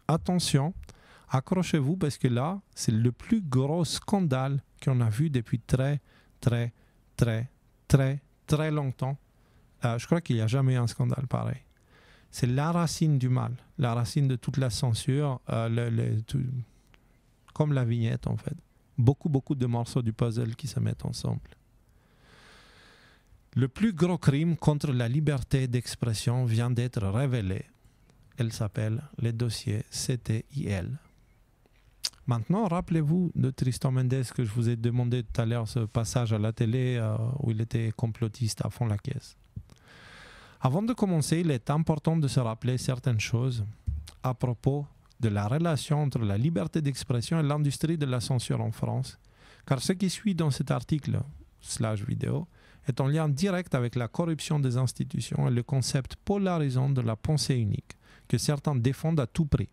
attention, accrochez-vous parce que là, c'est le plus gros scandale qu'on a vu depuis très longtemps. Je crois qu'il n'y a jamais eu un scandale pareil. C'est la racine du mal, la racine de toute la censure, comme la vignette en fait. Beaucoup de morceaux du puzzle qui se mettent ensemble. Le plus gros crime contre la liberté d'expression vient d'être révélé. Elle s'appelle le dossier CTIL. Maintenant, rappelez-vous de Tristan Mendes que je vous ai demandé tout à l'heure, ce passage à la télé où il était complotiste à fond la caisse. Avant de commencer, il est important de se rappeler certaines choses à propos de la relation entre la liberté d'expression et l'industrie de la censure en France, car ce qui suit dans cet article / vidéo est en lien direct avec la corruption des institutions et le concept polarisant de la pensée unique que certains défendent à tout prix.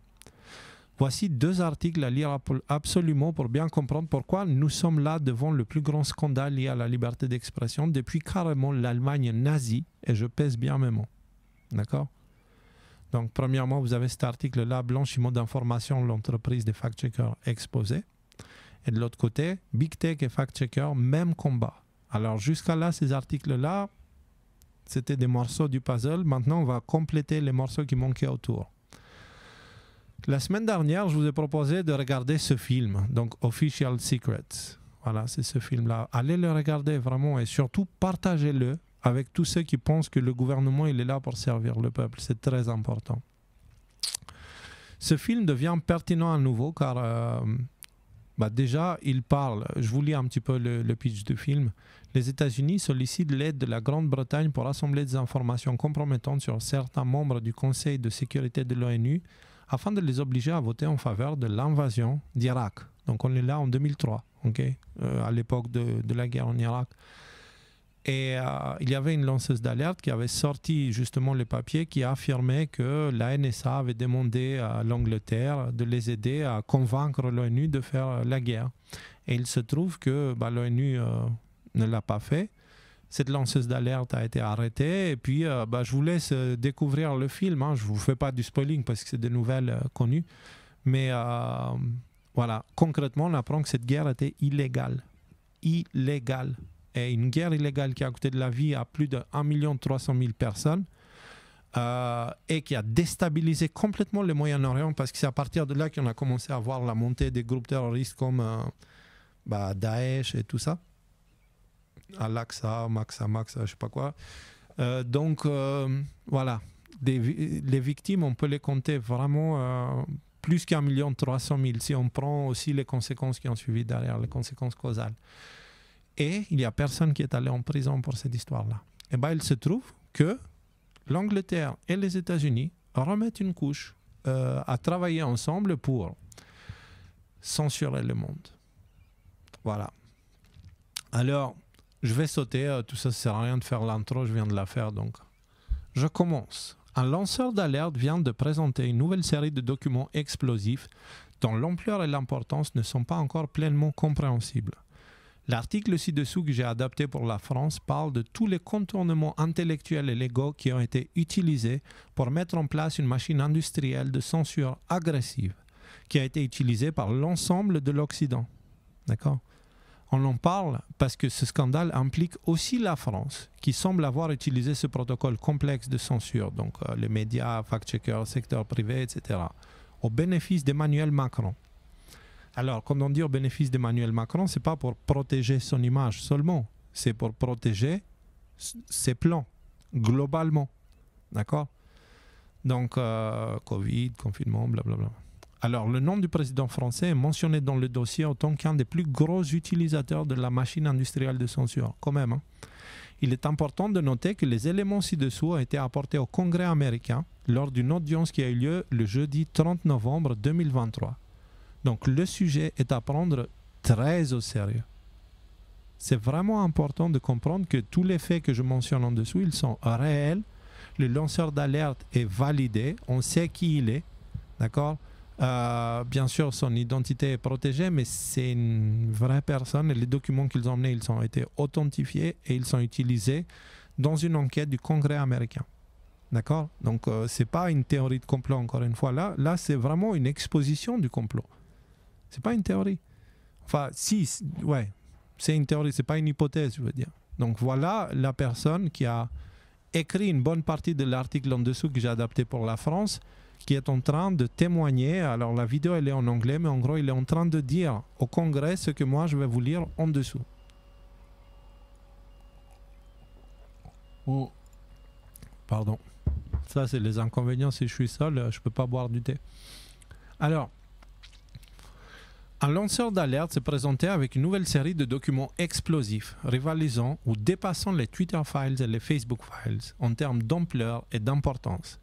Voici 2 articles à lire absolument pour bien comprendre pourquoi nous sommes là devant le plus grand scandale lié à la liberté d'expression depuis carrément l'Allemagne nazie, et je pèse bien mes mots. D'accord ? Donc, premièrement, vous avez cet article-là, blanchiment d'informations, l'entreprise des fact-checkers exposée. Et de l'autre côté, Big Tech et fact-checkers, même combat. Alors, jusqu'à là, ces articles-là, c'était des morceaux du puzzle. Maintenant, on va compléter les morceaux qui manquaient autour. La semaine dernière, je vous ai proposé de regarder ce film, donc Official Secrets. Voilà, c'est ce film-là. Allez le regarder vraiment et surtout partagez-le avec tous ceux qui pensent que le gouvernement il est là pour servir le peuple. C'est très important. Ce film devient pertinent à nouveau car déjà, il parle, je vous lis un petit peu le pitch du film. Les États-Unis sollicitent l'aide de la Grande-Bretagne pour assembler des informations compromettantes sur certains membres du Conseil de sécurité de l'ONU afin de les obliger à voter en faveur de l'invasion d'Irak. Donc on est là en 2003, à l'époque de la guerre en Irak. Et il y avait une lanceuse d'alerte qui avait sorti justement le papier qui affirmait que la NSA avait demandé à l'Angleterre de les aider à convaincre l'ONU de faire la guerre. Et il se trouve que l'ONU ne l'a pas fait. Cette lanceuse d'alerte a été arrêtée. Et puis, je vous laisse découvrir le film. Je ne vous fais pas du spoiling parce que c'est des nouvelles connues. Mais voilà, concrètement, on apprend que cette guerre était illégale. Illégale. Et une guerre illégale qui a coûté de la vie à plus de 1 300 000 personnes et qui a déstabilisé complètement le Moyen-Orient parce que c'est à partir de là qu'on a commencé à voir la montée des groupes terroristes comme Daesh et tout ça. Al-Aqsa, Maxa, je ne sais pas quoi. Voilà. Les victimes, on peut les compter vraiment plus qu'1 300 000 si on prend aussi les conséquences qui ont suivi derrière, les conséquences causales. Et il n'y a personne qui est allé en prison pour cette histoire-là. Et il se trouve que l'Angleterre et les États-Unis remettent une couche à travailler ensemble pour censurer le monde. Voilà. Alors, je vais sauter. Tout ça, ça ne sert à rien de faire l'intro. Je viens de la faire, donc. Je commence. Un lanceur d'alerte vient de présenter une nouvelle série de documents explosifs dont l'ampleur et l'importance ne sont pas encore pleinement compréhensibles. L'article ci-dessous que j'ai adapté pour la France parle de tous les contournements intellectuels et légaux qui ont été utilisés pour mettre en place une machine industrielle de censure agressive qui a été utilisée par l'ensemble de l'Occident. D'accord ? On en parle parce que ce scandale implique aussi la France qui semble avoir utilisé ce protocole complexe de censure, donc les médias, fact-checkers, secteur privé, etc., au bénéfice d'Emmanuel Macron. Alors, quand on dit au bénéfice d'Emmanuel Macron, ce n'est pas pour protéger son image seulement, c'est pour protéger ses plans, globalement. D'accord ? Donc, Covid, confinement, blablabla. Alors, le nom du président français est mentionné dans le dossier en tant qu'un des plus gros utilisateurs de la machine industrielle de censure, quand même. Hein. Il est important de noter que les éléments ci-dessous ont été apportés au Congrès américain lors d'une audience qui a eu lieu le jeudi 30 novembre 2023. Donc le sujet est à prendre très au sérieux. C'est vraiment important de comprendre que tous les faits que je mentionne en dessous, ils sont réels. Le lanceur d'alerte est validé, on sait qui il est, d'accord ? Bien sûr, son identité est protégée, mais c'est une vraie personne et les documents qu'ils ont emmenés, ils ont été authentifiés et ils sont utilisés dans une enquête du Congrès américain. D'accord? Donc, ce n'est pas une théorie de complot, encore une fois. Là c'est vraiment une exposition du complot. Ce n'est pas une théorie. Enfin, si, ouais, c'est une théorie, ce n'est pas une hypothèse, je veux dire. Donc, voilà la personne qui a écrit une bonne partie de l'article en dessous que j'ai adapté pour la France, qui est en train de témoigner. Alors, la vidéo, elle est en anglais, mais en gros, il est en train de dire au Congrès ce que moi, je vais vous lire en dessous. Oh. Pardon. Ça, c'est les inconvénients. Si je suis seul, je ne peux pas boire du thé. Alors, un lanceur d'alerte s'est présenté avec une nouvelle série de documents explosifs, rivalisant ou dépassant les Twitter Files et les Facebook Files en termes d'ampleur et d'importance.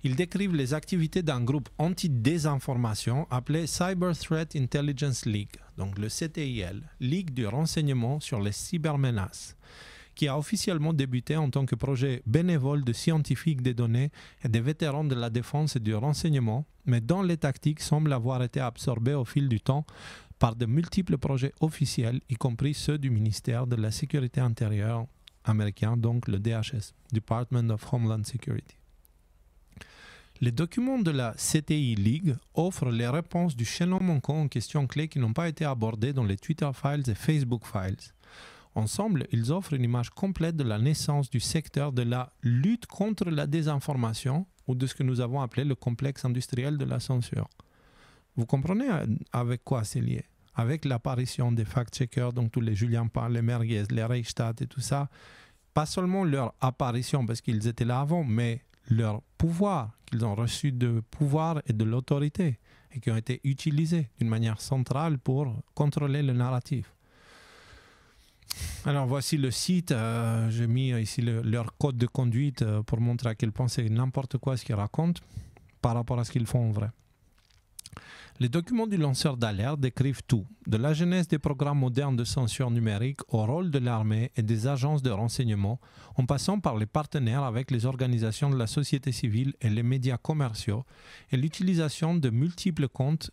Ils décrivent les activités d'un groupe anti-désinformation appelé Cyber Threat Intelligence League, donc le CTIL, Ligue du renseignement sur les cybermenaces, qui a officiellement débuté en tant que projet bénévole de scientifiques des données et des vétérans de la défense et du renseignement, mais dont les tactiques semblent avoir été absorbées au fil du temps par de multiples projets officiels, y compris ceux du ministère de la Sécurité intérieure américain, donc le DHS, Department of Homeland Security. Les documents de la CTI League offrent les réponses du chaînon manquant en questions clés qui n'ont pas été abordées dans les Twitter Files et Facebook Files. Ensemble, ils offrent une image complète de la naissance du secteur de la lutte contre la désinformation ou de ce que nous avons appelé le complexe industriel de la censure. Vous comprenez avec quoi c'est lié? Avec l'apparition des fact-checkers, donc tous les Julien Pan, les Merguez, les Reichstadt et tout ça. Pas seulement leur apparition parce qu'ils étaient là avant, mais leur pouvoir, qu'ils ont reçu de pouvoir et de l'autorité et qui ont été utilisés d'une manière centrale pour contrôler le narratif. Alors voici le site, j'ai mis ici leur code de conduite pour montrer à quel point c'est n'importe quoi ce qu'ils racontent par rapport à ce qu'ils font en vrai. Les documents du lanceur d'alerte décrivent tout, de la genèse des programmes modernes de censure numérique au rôle de l'armée et des agences de renseignement, en passant par les partenaires avec les organisations de la société civile et les médias commerciaux, et l'utilisation de multiples comptes,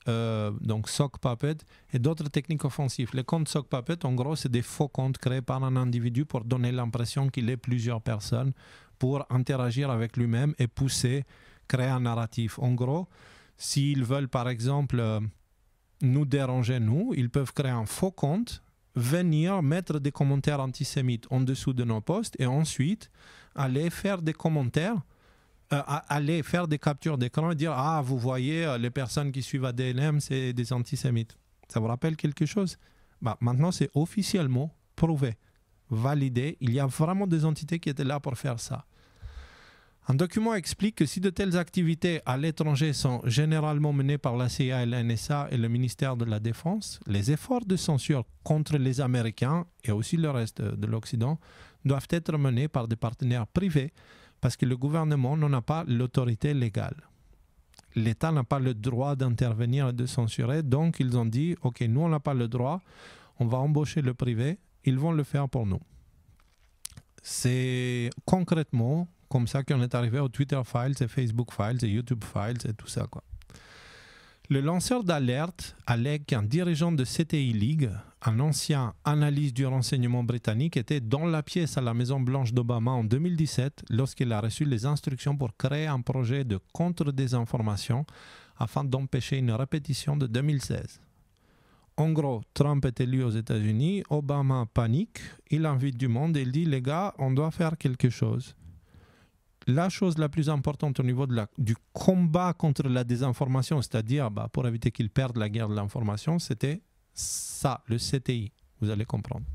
donc Sock Puppet, et d'autres techniques offensives. Les comptes Sock Puppet, en gros, c'est des faux comptes créés par un individu pour donner l'impression qu'il est plusieurs personnes, pour interagir avec lui-même et pousser, créer un narratif. En gros, s'ils veulent, par exemple, nous déranger, ils peuvent créer un faux compte, venir mettre des commentaires antisémites en dessous de nos posts et ensuite aller faire des commentaires, aller faire des captures d'écran et dire « Ah, vous voyez, les personnes qui suivent ADNM, c'est des antisémites. » Ça vous rappelle quelque chose? Maintenant, c'est officiellement prouvé, validé. Il y a vraiment des entités qui étaient là pour faire ça. Un document explique que si de telles activités à l'étranger sont généralement menées par la CIA, la NSA et le ministère de la Défense, les efforts de censure contre les Américains et aussi le reste de l'Occident doivent être menés par des partenaires privés parce que le gouvernement n'en a pas l'autorité légale. L'État n'a pas le droit d'intervenir et de censurer, donc ils ont dit « Ok, nous on n'a pas le droit, on va embaucher le privé, ils vont le faire pour nous ». C'est concrètement comme ça qu'on est arrivé aux Twitter Files et Facebook Files et YouTube Files et tout ça, quoi. Le lanceur d'alerte allègue qu'un dirigeant de CTI League, un ancien analyste du renseignement britannique, était dans la pièce à la Maison-Blanche d'Obama en 2017 lorsqu'il a reçu les instructions pour créer un projet de contre-désinformation afin d'empêcher une répétition de 2016. En gros, Trump est élu aux États-Unis, Obama panique, il invite du monde et il dit « Les gars, on doit faire quelque chose ». La chose la plus importante au niveau du combat contre la désinformation, c'est-à-dire pour éviter qu'ils perdent la guerre de l'information, c'était ça, le CTI, vous allez comprendre.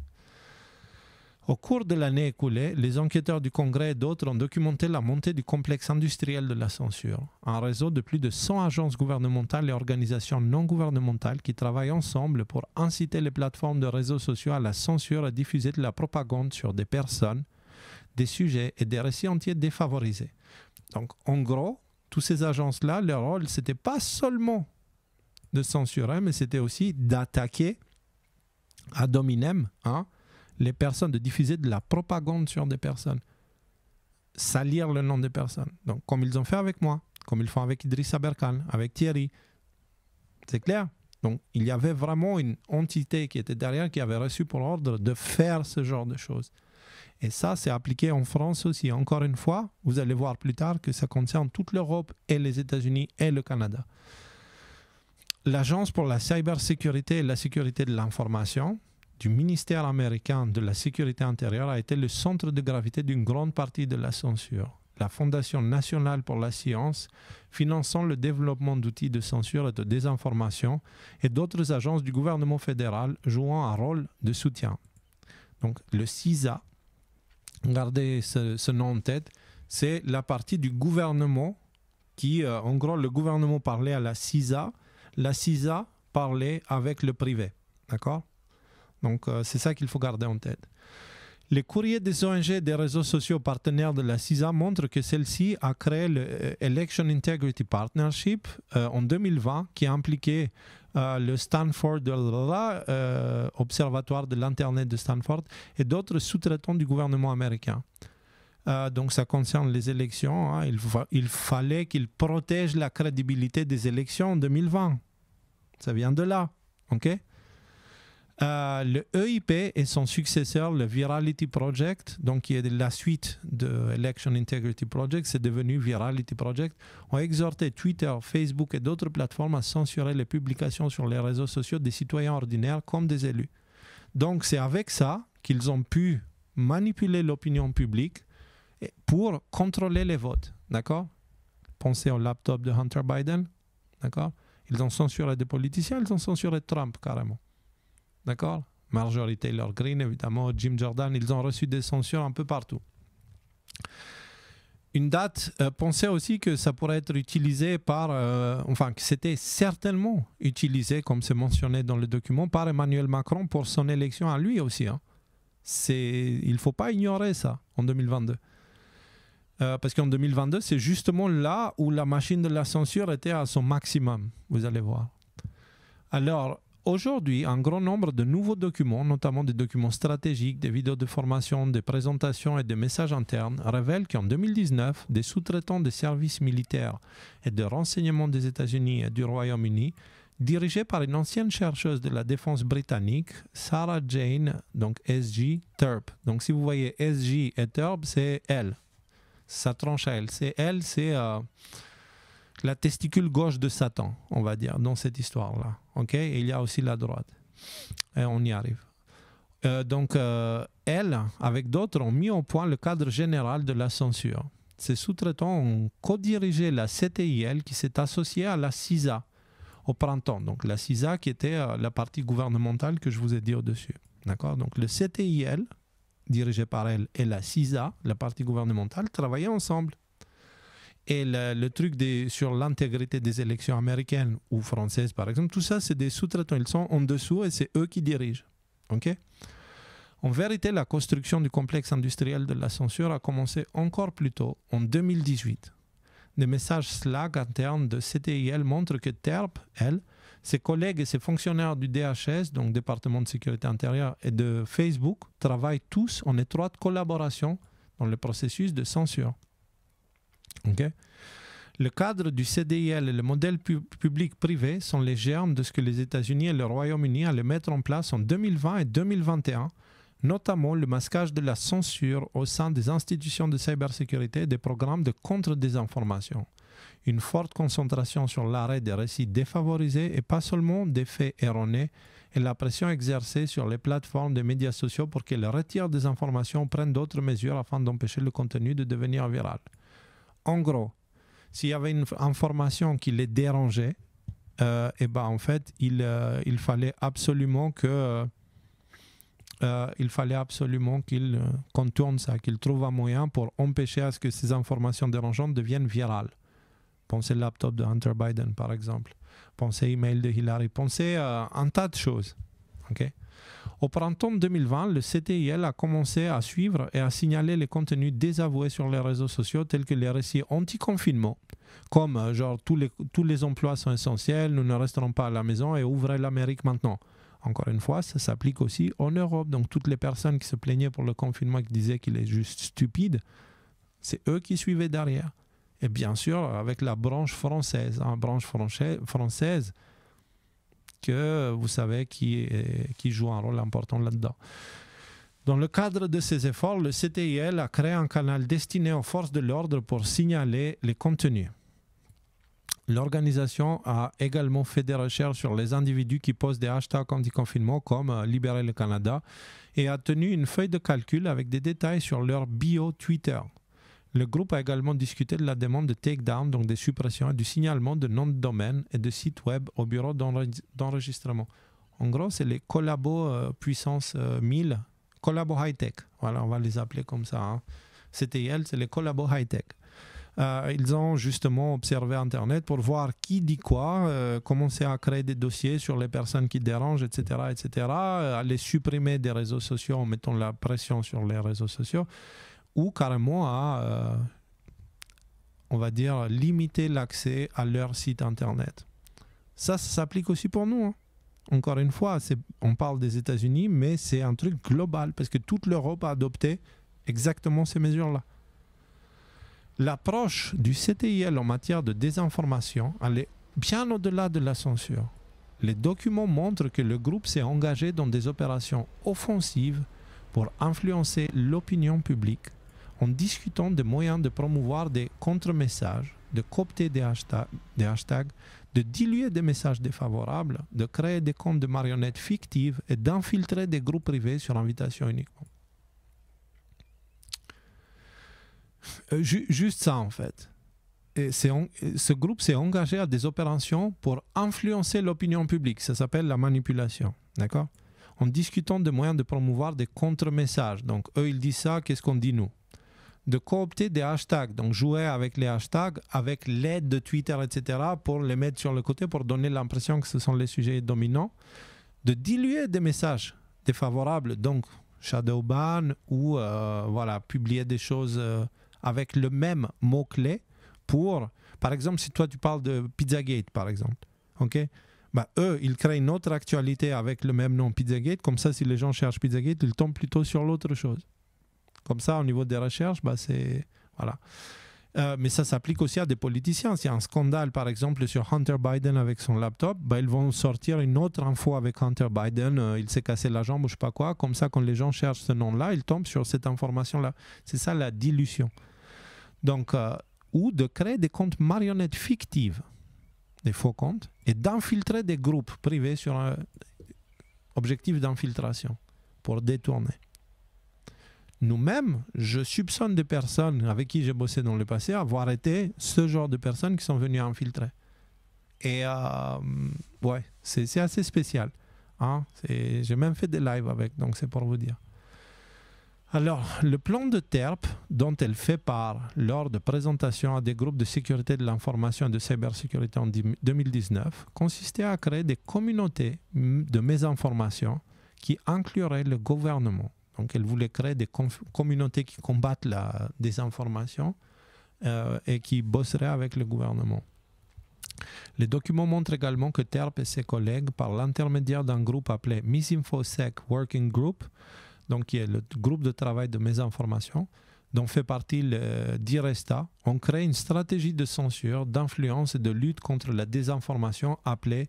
Au cours de l'année écoulée, les enquêteurs du Congrès et d'autres ont documenté la montée du complexe industriel de la censure, un réseau de plus de 100 agences gouvernementales et organisations non gouvernementales qui travaillent ensemble pour inciter les plateformes de réseaux sociaux à la censure et diffuser de la propagande sur des personnes, des sujets et des récits entiers défavorisés. Donc, en gros, toutes ces agences-là, leur rôle, ce n'était pas seulement de censurer, mais c'était aussi d'attaquer ad hominem les personnes, de diffuser de la propagande sur des personnes, salir le nom des personnes. Donc, comme ils ont fait avec moi, comme ils font avec Idriss Aberkan, avec Thierry. C'est clair? Donc, il y avait vraiment une entité qui était derrière, qui avait reçu pour ordre de faire ce genre de choses. Et ça, c'est appliqué en France aussi. Encore une fois, vous allez voir plus tard que ça concerne toute l'Europe et les États-Unis et le Canada. L'Agence pour la cybersécurité et la sécurité de l'information du ministère américain de la sécurité intérieure a été le centre de gravité d'une grande partie de la censure. La Fondation nationale pour la science, finançant le développement d'outils de censure et de désinformation, et d'autres agences du gouvernement fédéral jouant un rôle de soutien. Donc le CISA, gardez ce nom en tête, c'est la partie du gouvernement qui, en gros, le gouvernement parlait à la CISA parlait avec le privé. D'accord ? Donc, c'est ça qu'il faut garder en tête. Les courriers des ONG et des réseaux sociaux partenaires de la CISA montrent que celle-ci a créé le Election Integrity Partnership en 2020 qui a impliqué le Stanford, Observatoire de l'Internet de Stanford et d'autres sous-traitants du gouvernement américain. Donc ça concerne les élections. Hein. Il fallait qu'ils protègent la crédibilité des élections en 2020. Ça vient de là. OK ? Le EIP et son successeur, le Virality Project, donc qui est la suite de Election Integrity Project, c'est devenu Virality Project, ont exhorté Twitter, Facebook et d'autres plateformes à censurer les publications sur les réseaux sociaux des citoyens ordinaires comme des élus. Donc c'est avec ça qu'ils ont pu manipuler l'opinion publique pour contrôler les votes. D'accord ? Pensez au laptop de Hunter Biden. D'accord ? Ils ont censuré des politiciens, ils ont censuré Trump carrément. D'accord ? Marjorie Taylor Greene, évidemment, Jim Jordan, ils ont reçu des censures un peu partout. Une date, pensez aussi que ça pourrait être utilisé par, que c'était certainement utilisé, comme c'est mentionné dans le document, par Emmanuel Macron pour son élection à lui aussi. Hein. Il ne faut pas ignorer ça en 2022. Parce qu'en 2022, c'est justement là où la machine de la censure était à son maximum, vous allez voir. Alors, aujourd'hui, un grand nombre de nouveaux documents, notamment des documents stratégiques, des vidéos de formation, des présentations et des messages internes, révèlent qu'en 2019, des sous-traitants des services militaires et de renseignement des États-Unis et du Royaume-Uni, dirigés par une ancienne chercheuse de la défense britannique, Sarah Jane, donc SG Terp. Donc si vous voyez SG et Terp, c'est elle. Ça tranche à elle. C'est elle, c'est la testicule gauche de Satan, on va dire, dans cette histoire-là. Okay? Et il y a aussi la droite. Et on y arrive. Elle, avec d'autres, ont mis au point le cadre général de la censure. Ces sous-traitants ont co-dirigé la CTIL qui s'est associée à la CISA au printemps. Donc la CISA qui était la partie gouvernementale que je vous ai dit au-dessus. D'accord ? Donc le CTIL, dirigé par elle, et la CISA, la partie gouvernementale, travaillaient ensemble. Et le truc sur l'intégrité des élections américaines ou françaises, par exemple, tout ça, c'est des sous-traitants. Ils sont en dessous et c'est eux qui dirigent. Okay ? En vérité, la construction du complexe industriel de la censure a commencé encore plus tôt, en 2018. Des messages Slack internes de CTIL montrent que TERP, elle, ses collègues et ses fonctionnaires du DHS, donc département de sécurité intérieure, et de Facebook, travaillent tous en étroite collaboration dans le processus de censure. Okay. Le cadre du CDIL et le modèle public-privé sont les germes de ce que les États-Unis et le Royaume-Uni allaient mettre en place en 2020 et 2021, notamment le masquage de la censure au sein des institutions de cybersécurité et des programmes de contre-désinformation. Une forte concentration sur l'arrêt des récits défavorisés et pas seulement des faits erronés, et la pression exercée sur les plateformes des médias sociaux pour qu'elles retirent des informations ou prennent d'autres mesures afin d'empêcher le contenu de devenir viral. En gros, s'il y avait une information qui les dérangeait, en fait, il fallait absolument qu'ils contournent ça, qu'ils trouvent un moyen pour empêcher à ce que ces informations dérangeantes deviennent virales. Pensez laptop de Hunter Biden, par exemple. Pensez email de Hillary. Pensez un tas de choses. Okay? Au printemps 2020, le CTIL a commencé à suivre et à signaler les contenus désavoués sur les réseaux sociaux tels que les récits anti-confinement, comme genre tous les emplois sont essentiels, nous ne resterons pas à la maison et ouvrez l'Amérique maintenant. Encore une fois, ça s'applique aussi en Europe. Donc toutes les personnes qui se plaignaient pour le confinement, qui disaient qu'il est juste stupide, c'est eux qui suivaient derrière. Et bien sûr, avec la branche française, française que vous savez qui joue un rôle important là-dedans. Dans le cadre de ces efforts, le CTIL a créé un canal destiné aux forces de l'ordre pour signaler les contenus. L'organisation a également fait des recherches sur les individus qui posent des hashtags anti-confinement comme Libérer le Canada et a tenu une feuille de calcul avec des détails sur leur bio Twitter. Le groupe a également discuté de la demande de takedown, donc des suppressions et du signalement de noms de domaine et de sites web au bureau d'enregistrement. En gros, c'est les collabos puissance 1000, collabos high-tech. Voilà, on va les appeler comme ça. Hein. CTIL, c'est les collabos high-tech. Ils ont justement observé Internet pour voir qui dit quoi, commencer à créer des dossiers sur les personnes qui dérangent, etc., aller supprimer des réseaux sociaux en mettant la pression sur les réseaux sociaux, ou carrément à, on va dire, limiter l'accès à leur site Internet. Ça s'applique aussi pour nous. Hein. Encore une fois, on parle des États-Unis, mais c'est un truc global, parce que toute l'Europe a adopté exactement ces mesures-là. L'approche du CTIL en matière de désinformation allait bien au-delà de la censure. Les documents montrent que le groupe s'est engagé dans des opérations offensives pour influencer l'opinion publique en discutant des moyens de promouvoir des contre-messages, de coopter des hashtags, de diluer des messages défavorables, de créer des comptes de marionnettes fictives et d'infiltrer des groupes privés sur invitation uniquement. Juste ça en fait. Ce groupe s'est engagé à des opérations pour influencer l'opinion publique. Ça s'appelle la manipulation. D'accord ? En discutant de moyens de promouvoir des contre-messages. Donc eux ils disent ça, qu'est-ce qu'on dit nous ? De coopter des hashtags, donc jouer avec les hashtags, avec l'aide de Twitter, etc., pour les mettre sur le côté, pour donner l'impression que ce sont les sujets dominants. De diluer des messages défavorables, donc shadow ban ou voilà, publier des choses avec le même mot-clé pour, par exemple, si toi tu parles de Pizzagate, par exemple, ok, bah, eux, ils créent une autre actualité avec le même nom Pizzagate, comme ça, si les gens cherchent Pizzagate, ils tombent plutôt sur l'autre chose. Comme ça, au niveau des recherches, bah, c'est... Voilà. Mais ça s'applique aussi à des politiciens. S'il y a un scandale, par exemple, sur Hunter Biden avec son laptop, bah, ils vont sortir une autre info avec Hunter Biden, il s'est cassé la jambe ou je sais pas quoi. Comme ça, quand les gens cherchent ce nom-là, ils tombent sur cette information-là. C'est ça la dilution. Donc, ou de créer des comptes marionnettes fictives, des faux comptes, et d'infiltrer des groupes privés sur un objectif d'infiltration pour détourner. Nous-mêmes, je soupçonne des personnes avec qui j'ai bossé dans le passé avoir été ce genre de personnes qui sont venues infiltrer. Et ouais, c'est assez spécial. Hein? J'ai même fait des lives avec, donc c'est pour vous dire. Alors, le plan de TERP, dont elle fait part lors de présentations à des groupes de sécurité de l'information et de cybersécurité en 2019, consistait à créer des communautés de mésinformation qui incluraient le gouvernement. Donc, elle voulait créer des communautés qui combattent la désinformation et qui bosseraient avec le gouvernement. Les documents montrent également que TERP et ses collègues, par l'intermédiaire d'un groupe appelé Misinfosec Working Group, donc qui est le groupe de travail de mésinformation, dont fait partie d'IRESTA, ont créé une stratégie de censure, d'influence et de lutte contre la désinformation appelée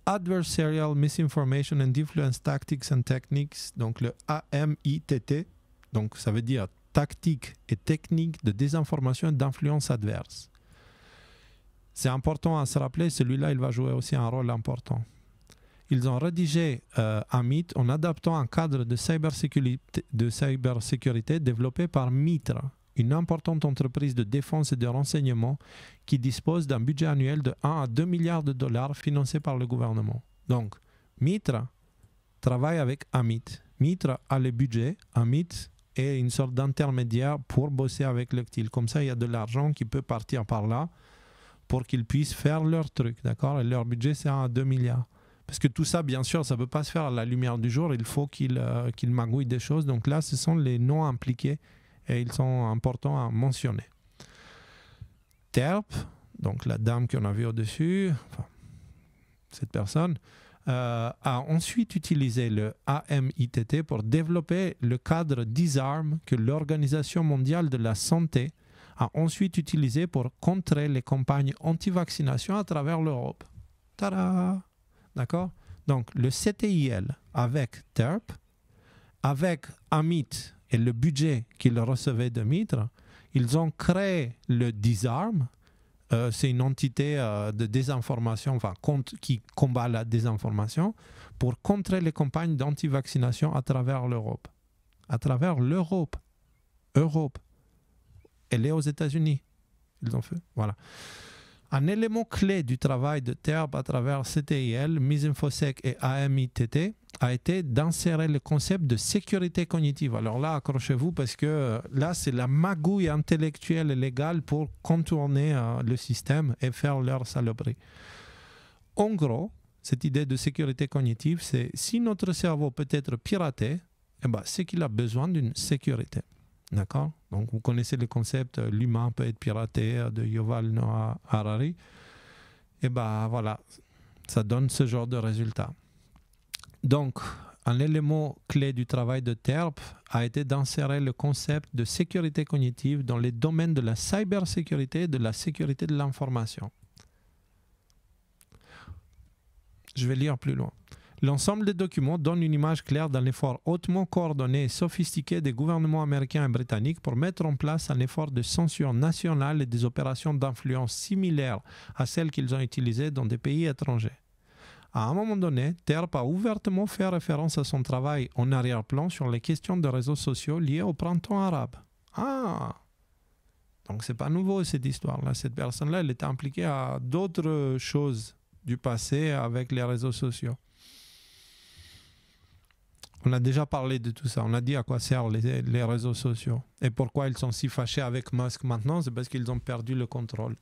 Adversarial Misinformation and Influence Tactics and Techniques, donc le AMITT, donc ça veut dire tactique et technique de désinformation et d'influence adverse. C'est important à se rappeler, celui-là il va jouer aussi un rôle important. Ils ont rédigé AMIT en adaptant un cadre de cybersécurité développé par Mitra, une importante entreprise de défense et de renseignement qui dispose d'un budget annuel de 1 à 2 milliards de dollars financé par le gouvernement. Donc, Mitra travaille avec Amit. Mitra a le budget, Amit est une sorte d'intermédiaire pour bosser avec le CTIL. Comme ça, il y a de l'argent qui peut partir par là pour qu'ils puissent faire leur truc, d'accord? Et leur budget, c'est 1 à 2 milliards. Parce que tout ça, bien sûr, ça ne peut pas se faire à la lumière du jour. Il faut qu'ils magouillent des choses. Donc là, ce sont les noms impliqués et ils sont importants à mentionner. TERP, donc la dame qu'on a vue au-dessus, enfin, cette personne, a ensuite utilisé le AMITT pour développer le cadre DISARM que l'Organisation mondiale de la santé a ensuite utilisé pour contrer les campagnes anti-vaccination à travers l'Europe. Tada! D'accord? Donc, le CTIL avec TERP avec Amit et le budget qu'ils recevaient de Mitre, ils ont créé le Disarm. C'est une entité de désinformation, qui combat la désinformation, pour contrer les campagnes d'anti-vaccination à travers l'Europe. À travers l'Europe. Europe. Elle est aux États-Unis. Ils ont fait. Voilà. Un élément clé du travail de TERP à travers CTIL, Misinfosec et AMITT a été d'insérer le concept de sécurité cognitive. Alors là, accrochez-vous parce que là, c'est la magouille intellectuelle et légale pour contourner le système et faire leur saloperie. En gros, cette idée de sécurité cognitive, c'est si notre cerveau peut être piraté, c'est qu'il a besoin d'une sécurité. D'accord? Donc, vous connaissez le concept « l'humain peut être piraté » de Yuval Noah Harari. Et voilà, ça donne ce genre de résultat. Donc, un élément clé du travail de TERP a été d'insérer le concept de sécurité cognitive dans les domaines de la cybersécurité et de la sécurité de l'information. Je vais lire plus loin. L'ensemble des documents donne une image claire d'un effort hautement coordonné et sophistiqué des gouvernements américains et britanniques pour mettre en place un effort de censure nationale et des opérations d'influence similaires à celles qu'ils ont utilisées dans des pays étrangers. À un moment donné, TERP a ouvertement fait référence à son travail en arrière-plan sur les questions de réseaux sociaux liées au printemps arabe. Ah! Donc c'est pas nouveau cette histoire-là. Cette personne-là, elle était impliquée à d'autres choses du passé avec les réseaux sociaux. On a déjà parlé de tout ça. On a dit à quoi servent les réseaux sociaux. Et pourquoi ils sont si fâchés avec Musk maintenant, c'est parce qu'ils ont perdu le contrôle.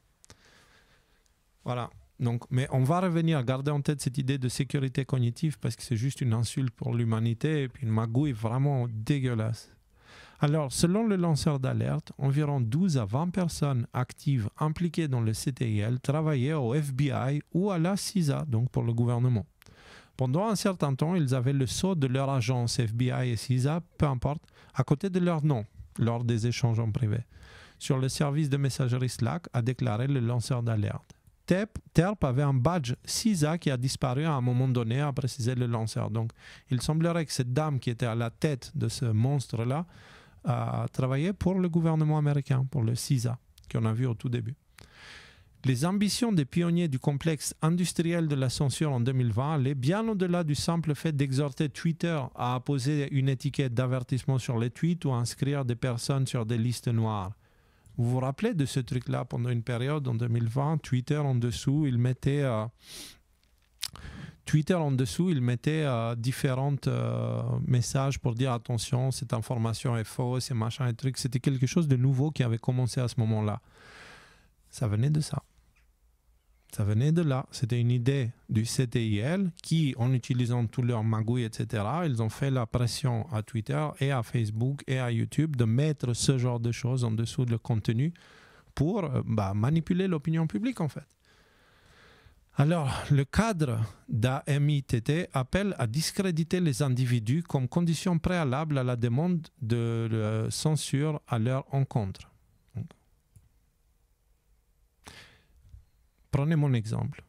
Voilà. Donc, mais on va revenir, garder en tête cette idée de sécurité cognitive parce que c'est juste une insulte pour l'humanité et puis une magouille vraiment dégueulasse. Alors, selon le lanceur d'alerte, environ 12 à 20 personnes actives impliquées dans le CTIL travaillaient au FBI ou à la CISA, donc pour le gouvernement. Pendant un certain temps, ils avaient le sceau de leur agence FBI et CISA, peu importe, à côté de leur nom, lors des échanges en privé. Sur le service de messagerie Slack, a déclaré le lanceur d'alerte. TERP avait un badge CISA qui a disparu à un moment donné, a précisé le lanceur. Donc, il semblerait que cette dame qui était à la tête de ce monstre-là travaillait pour le gouvernement américain, pour le CISA, qu'on a vu au tout début. Les ambitions des pionniers du complexe industriel de la censure en 2020 allaient bien au-delà du simple fait d'exhorter Twitter à apposer une étiquette d'avertissement sur les tweets ou à inscrire des personnes sur des listes noires. Vous vous rappelez de ce truc-là pendant une période en 2020, Twitter en dessous, il mettait différents messages pour dire attention, cette information est fausse et machin et truc. C'était quelque chose de nouveau qui avait commencé à ce moment-là. Ça venait de ça. Ça venait de là. C'était une idée du CTIL qui, en utilisant tous leurs magouilles, etc., ils ont fait la pression à Twitter et à Facebook et à YouTube de mettre ce genre de choses en dessous de le contenu pour manipuler l'opinion publique, en fait. Alors, le cadre d'AMITT appelle à discréditer les individus comme condition préalable à la demande de censure à leur encontre. Prenez mon exemple.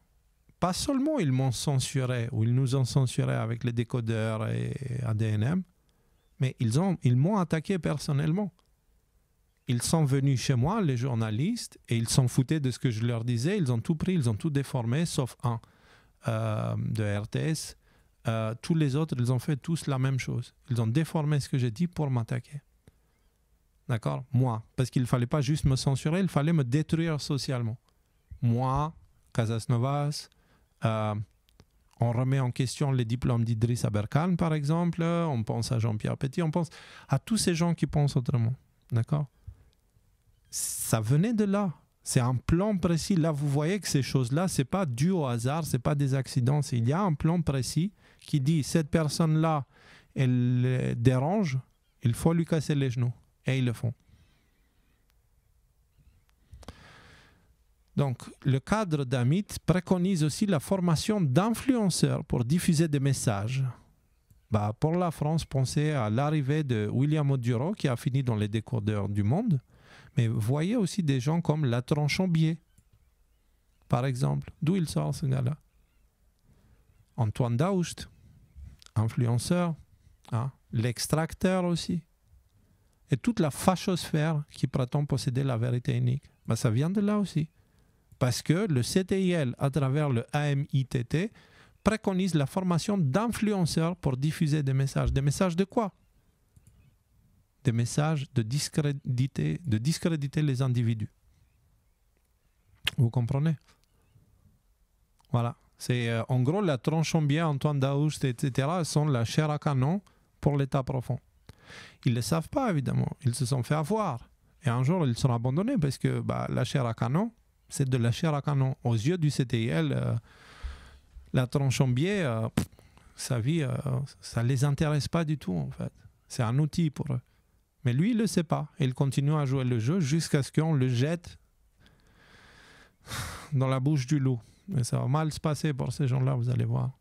Pas seulement ils m'ont censuré ou ils nous ont censuré avec les décodeurs et ADNM, mais ils m'ont attaqué personnellement. Ils sont venus chez moi, les journalistes, et ils s'en foutaient de ce que je leur disais. Ils ont tout pris, ils ont tout déformé, sauf un de RTS. Tous les autres, ils ont fait tous la même chose. Ils ont déformé ce que j'ai dit pour m'attaquer. D'accord? Moi. Parce qu'il ne fallait pas juste me censurer, il fallait me détruire socialement. Moi, Casas Novas, on remet en question les diplômes d'Idriss Aberkan, par exemple. On pense à Jean-Pierre Petit, on pense à tous ces gens qui pensent autrement. D'accord? Ça venait de là. C'est un plan précis. Là, vous voyez que ces choses-là, ce n'est pas dû au hasard, ce n'est pas des accidents. Il y a un plan précis qui dit cette personne-là, elle dérange, il faut lui casser les genoux. Et ils le font. Donc, le cadre d'AMIT préconise aussi la formation d'influenceurs pour diffuser des messages. Pour la France, pensez à l'arrivée de William Oduro qui a fini dans les décodeurs du monde. Mais voyez aussi des gens comme Latran Chambier, par exemple. D'où il sort ce gars-là? Antoine Daoust, influenceur. l'extracteur aussi, et toute la fachosphère qui prétend posséder la vérité unique. Ben, ça vient de là aussi. Parce que le CTIL, à travers le AMITT, préconise la formation d'influenceurs pour diffuser des messages. Des messages de quoi? Des messages de discréditer les individus. Vous comprenez? Voilà. C'est en gros la Tronchombier, Antoine Daoust, etc. sont la chair à canon pour l'État profond. Ils ne le savent pas, évidemment. Ils se sont fait avoir. Et un jour, ils seront abandonnés parce que la chair à canon, c'est de la chair à canon. Aux yeux du CTIL, la Tronchombier, sa vie, ça ne les intéresse pas du tout, en fait. C'est un outil pour eux. Mais lui, il ne le sait pas. Il continue à jouer le jeu jusqu'à ce qu'on le jette dans la bouche du loup. Mais ça va mal se passer pour ces gens-là, vous allez voir.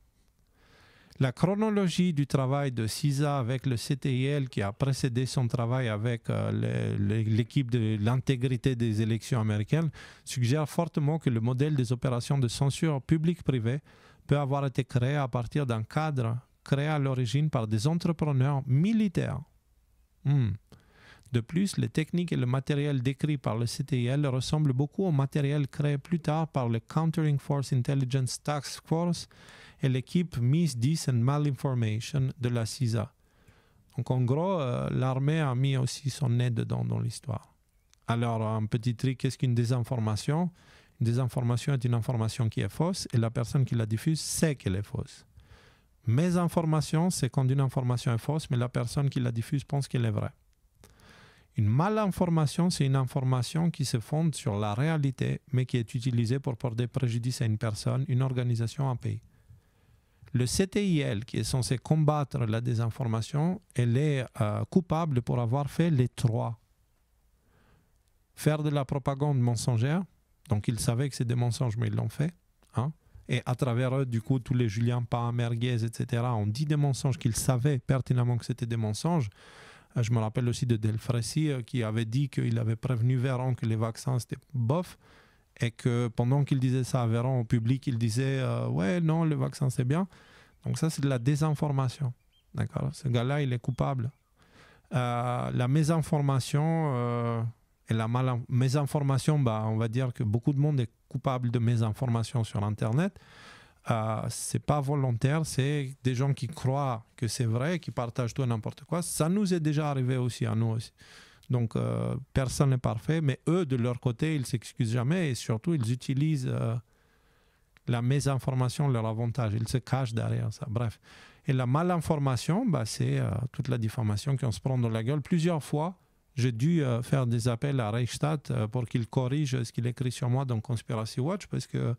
La chronologie du travail de CISA avec le CTIL qui a précédé son travail avec l'équipe de l'intégrité des élections américaines suggère fortement que le modèle des opérations de censure publique-privée peut avoir été créé à partir d'un cadre créé à l'origine par des entrepreneurs militaires. De plus, les techniques et le matériel décrit par le CTIL ressemblent beaucoup au matériel créé plus tard par le Countering Force Intelligence Task Force et l'équipe Misdis and Malinformation de la CISA. Donc en gros, l'armée a mis aussi son nez dedans dans l'histoire. Alors, un petit truc, qu'est-ce qu'une désinformation? Une désinformation est une information qui est fausse et la personne qui la diffuse sait qu'elle est fausse. Mésinformation, c'est quand une information est fausse, mais la personne qui la diffuse pense qu'elle est vraie. Une malinformation, c'est une information qui se fonde sur la réalité, mais qui est utilisée pour porter préjudice à une personne, une organisation, un pays. Le CTIL, qui est censé combattre la désinformation, elle est coupable pour avoir fait les trois. Faire de la propagande mensongère, donc ils savaient que c'est des mensonges, mais ils l'ont fait. Et à travers eux, du coup, tous les Julien Pain, Merguez, etc., ont dit des mensonges qu'ils savaient pertinemment que c'était des mensonges. Je me rappelle aussi de Delfrécy qui avait dit qu'il avait prévenu Véran que les vaccins c'était bof et que pendant qu'il disait ça à Véran au public, il disait ouais, non, le vaccin c'est bien. Donc ça, c'est de la désinformation. D'accord? Ce gars-là, il est coupable. La mésinformation et la mésinformation, on va dire que beaucoup de monde est coupable de mésinformation sur Internet. C'est pas volontaire, c'est des gens qui croient que c'est vrai, qui partagent tout et n'importe quoi. Ça nous est déjà arrivé aussi à nous aussi. Donc personne n'est parfait, mais eux de leur côté ils s'excusent jamais et surtout ils utilisent la mésinformation leur avantage, ils se cachent derrière ça. Bref, et la malinformation, c'est toute la diffamation qu'on se prend dans la gueule. Plusieurs fois j'ai dû faire des appels à Reichstadt pour qu'il corrige ce qu'il écrit sur moi dans Conspiracy Watch parce que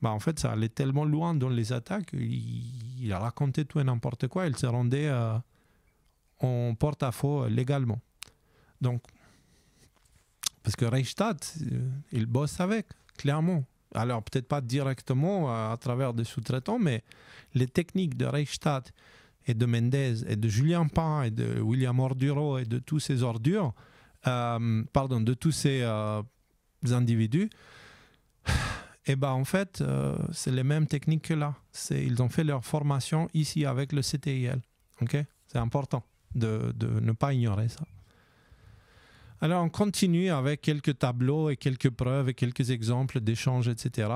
en fait, ça allait tellement loin dans les attaques, il racontait tout et n'importe quoi, il se rendait en porte-à-faux légalement. Donc, parce que Reichstadt, il bosse avec, clairement. Alors, peut-être pas directement à travers des sous-traitants, mais les techniques de Reichstadt et de Mendez et de Julien Pain et de William Orduro et de tous ces ordures, de tous ces individus, et en fait, c'est les mêmes techniques que là. Ils ont fait leur formation ici avec le CTIL. Okay? C'est important de ne pas ignorer ça. Alors, on continue avec quelques tableaux et quelques preuves et quelques exemples d'échanges, etc.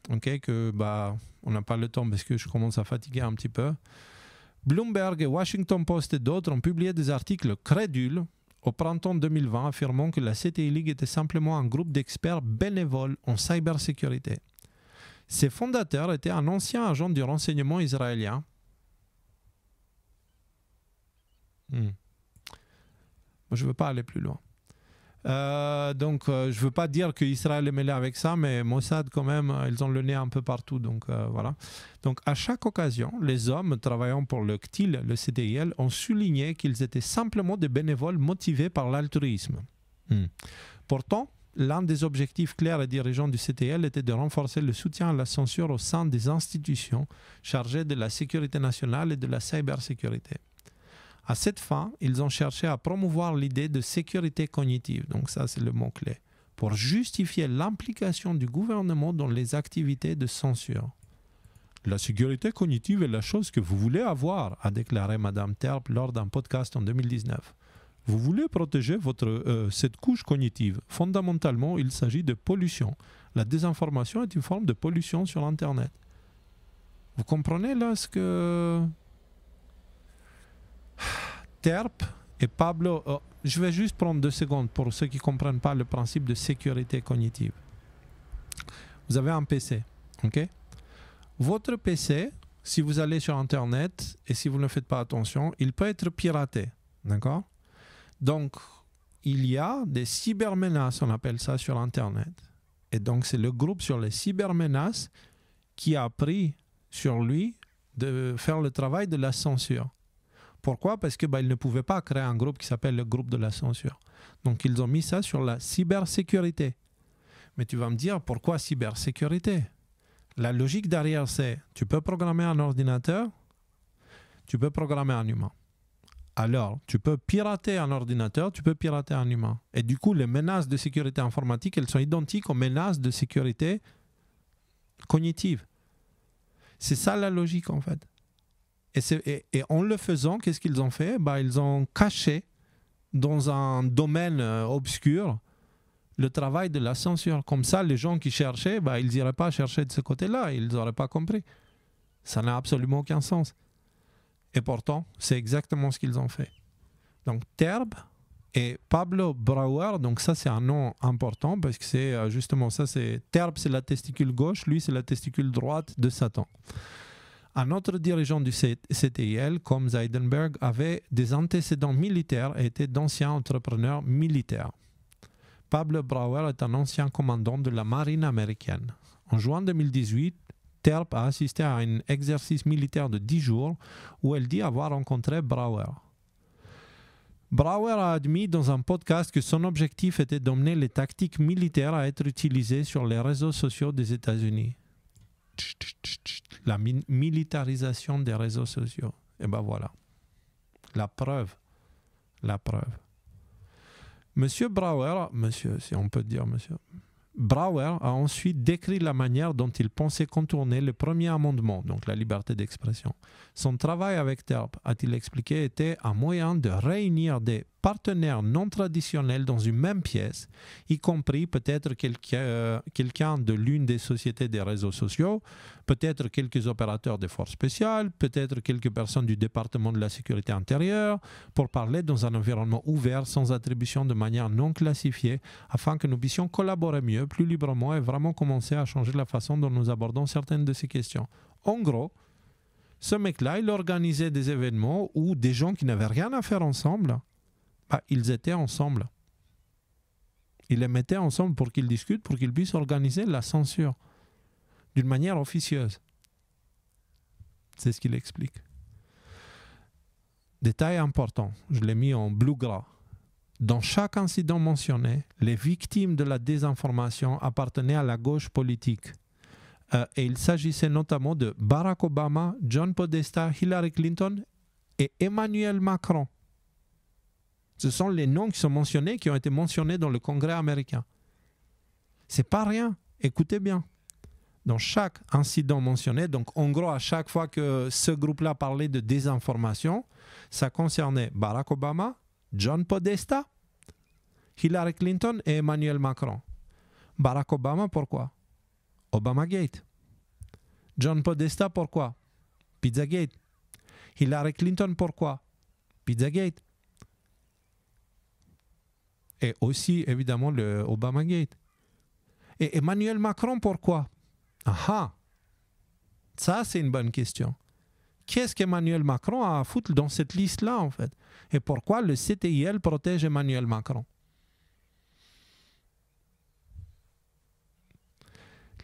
Okay? Que, on n'a pas le temps parce que je commence à fatiguer un petit peu. Bloomberg et Washington Post et d'autres ont publié des articles crédules au printemps 2020, affirmant que la CTI League était simplement un groupe d'experts bénévoles en cybersécurité. Ses fondateurs étaient un ancien agent du renseignement israélien. Je ne veux pas aller plus loin. Donc, je ne veux pas dire qu'Israël est mêlé avec ça, mais Mossad, quand même, ils ont le nez un peu partout. Donc, voilà. Donc, à chaque occasion, les hommes travaillant pour le CTIL, le CTIL, ont souligné qu'ils étaient simplement des bénévoles motivés par l'altruisme. Pourtant, l'un des objectifs clairs et dirigeants du CTIL était de renforcer le soutien à la censure au sein des institutions chargées de la sécurité nationale et de la cybersécurité. À cette fin, ils ont cherché à promouvoir l'idée de sécurité cognitive, donc ça c'est le mot-clé, pour justifier l'implication du gouvernement dans les activités de censure. La sécurité cognitive est la chose que vous voulez avoir, a déclaré Madame Terp lors d'un podcast en 2019. Vous voulez protéger cette couche cognitive. Fondamentalement, il s'agit de pollution. La désinformation est une forme de pollution sur Internet. Vous comprenez là ce que Terp et Pablo... je vais juste prendre 2 secondes pour ceux qui ne comprennent pas le principe de sécurité cognitive. Vous avez un PC, ok? Votre PC, si vous allez sur Internet et si vous ne faites pas attention, il peut être piraté, d'accord? Donc, il y a des cybermenaces, on appelle ça, sur Internet. Et donc, c'est le groupe sur les cybermenaces qui a pris sur lui de faire le travail de la censure. Pourquoi? Parce que ils ne pouvaient pas créer un groupe qui s'appelle le groupe de la censure. Donc, ils ont mis ça sur la cybersécurité. Mais tu vas me dire, pourquoi cybersécurité? La logique derrière, c'est tu peux programmer un ordinateur, tu peux programmer un humain. Alors, tu peux pirater un ordinateur, tu peux pirater un humain. Et du coup, les menaces de sécurité informatique, elles sont identiques aux menaces de sécurité cognitive. C'est ça la logique, en fait. Et en le faisant, qu'est-ce qu'ils ont fait? Ils ont caché dans un domaine obscur le travail de la censure. Comme ça, les gens qui cherchaient, ils n'iraient pas chercher de ce côté-là. Ils n'auraient pas compris. Ça n'a absolument aucun sens. Et pourtant, c'est exactement ce qu'ils ont fait. Donc, Terp et Pablo Brauer, donc ça, c'est un nom important parce que c'est justement ça, Terp, c'est la testicule gauche, lui, c'est la testicule droite de Satan. Un autre dirigeant du CTIL, comme Zeidenberg, avait des antécédents militaires et était d'anciens entrepreneurs militaires. Pablo Brauer est un ancien commandant de la marine américaine. En juin 2018, Terp a assisté à un exercice militaire de 10 jours où elle dit avoir rencontré Brauer. Brauer a admis dans un podcast que son objectif était d'emmener les tactiques militaires à être utilisées sur les réseaux sociaux des États-Unis. La militarisation des réseaux sociaux. Et voilà. La preuve. Monsieur Brauer, si on peut dire monsieur, Brauer a ensuite décrit la manière dont il pensait contourner le premier amendement, donc la liberté d'expression. Son travail avec Terp, a-t-il expliqué, était un moyen de réunir des partenaires non traditionnels dans une même pièce, y compris peut-être quelqu'un de l'une des sociétés des réseaux sociaux, peut-être quelques opérateurs des forces spéciales, peut-être quelques personnes du département de la sécurité intérieure, pour parler dans un environnement ouvert, sans attribution de manière non classifiée, afin que nous puissions collaborer mieux, plus librement et vraiment commencer à changer la façon dont nous abordons certaines de ces questions. En gros, ce mec-là, il organisait des événements où des gens qui n'avaient rien à faire ensemble, ils étaient ensemble. Il les mettait ensemble pour qu'ils discutent, pour qu'ils puissent organiser la censure d'une manière officieuse. C'est ce qu'il explique. Détail important, je l'ai mis en bleu gras. Dans chaque incident mentionné, les victimes de la désinformation appartenaient à la gauche politique. Et il s'agissait notamment de Barack Obama, John Podesta, Hillary Clinton et Emmanuel Macron. Ce sont les noms qui sont mentionnés, qui ont été mentionnés dans le Congrès américain. C'est pas rien, écoutez bien. Dans chaque incident mentionné, donc en gros, à chaque fois que ce groupe-là parlait de désinformation, ça concernait Barack Obama, John Podesta, Hillary Clinton et Emmanuel Macron. Barack Obama, pourquoi? Obamagate. John Podesta, pourquoi? Pizzagate. Hillary Clinton, pourquoi? Pizzagate. Et aussi, évidemment, le Obamagate. Et Emmanuel Macron, pourquoi? Ah, ça, c'est une bonne question. Qu'est-ce qu'Emmanuel Macron a à foutre dans cette liste-là, en fait? Et pourquoi le CTIL protège Emmanuel Macron?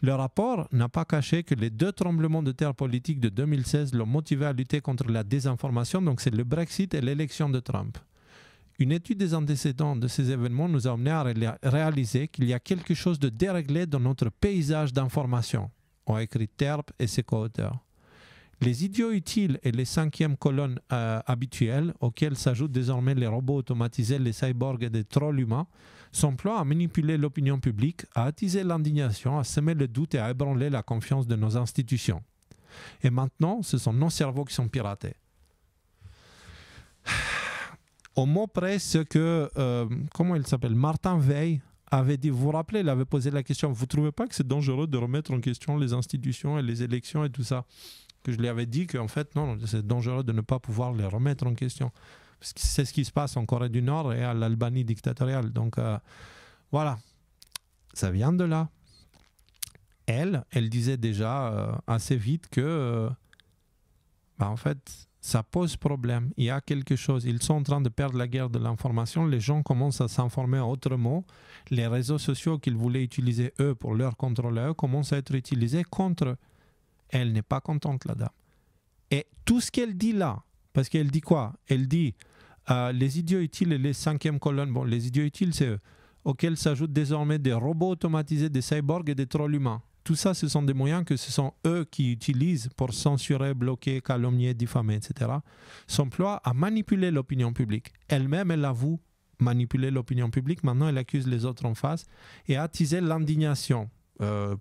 Le rapport n'a pas caché que les 2 tremblements de terre politiques de 2016 l'ont motivé à lutter contre la désinformation, donc c'est le Brexit et l'élection de Trump. Une étude des antécédents de ces événements nous a amené à réaliser qu'il y a quelque chose de déréglé dans notre paysage d'information, ont écrit Terp et ses co-auteurs. Les idiots utiles et les 5e colonnes habituelles, auxquelles s'ajoutent désormais les robots automatisés, les cyborgs et des trolls humains, s'emploient à manipuler l'opinion publique, à attiser l'indignation, à semer le doute et à ébranler la confiance de nos institutions. Et maintenant, ce sont nos cerveaux qui sont piratés. Au mot près, ce que, comment il s'appelle, Martin Weil avait dit, vous vous rappelez, il avait posé la question, vous ne trouvez pas que c'est dangereux de remettre en question les institutions et les élections et tout ça? Que je lui avais dit qu'en fait, non, c'est dangereux de ne pas pouvoir les remettre en question. Parce que c'est ce qui se passe en Corée du Nord et à l'Albanie dictatoriale. Donc, voilà, ça vient de là. Elle disait déjà assez vite que, en fait, ça pose problème. Il y a quelque chose. Ils sont en train de perdre la guerre de l'information. Les gens commencent à s'informer autrement. Les réseaux sociaux qu'ils voulaient utiliser, eux, pour leur contrôle à eux, commencent à être utilisés contre eux. Elle n'est pas contente, la dame. Et tout ce qu'elle dit là, parce qu'elle dit quoi? Elle dit les idiots utiles et les cinquièmes colonnes. Bon, les idiots utiles, c'est eux, auxquels s'ajoutent désormais des robots automatisés, des cyborgs et des trolls humains. Tout ça, ce sont des moyens que ce sont eux qui utilisent pour censurer, bloquer, calomnier, diffamer, etc. S'emploient à manipuler l'opinion publique. Elle-même, elle avoue manipuler l'opinion publique. Maintenant, elle accuse les autres en face et a attisé l'indignation.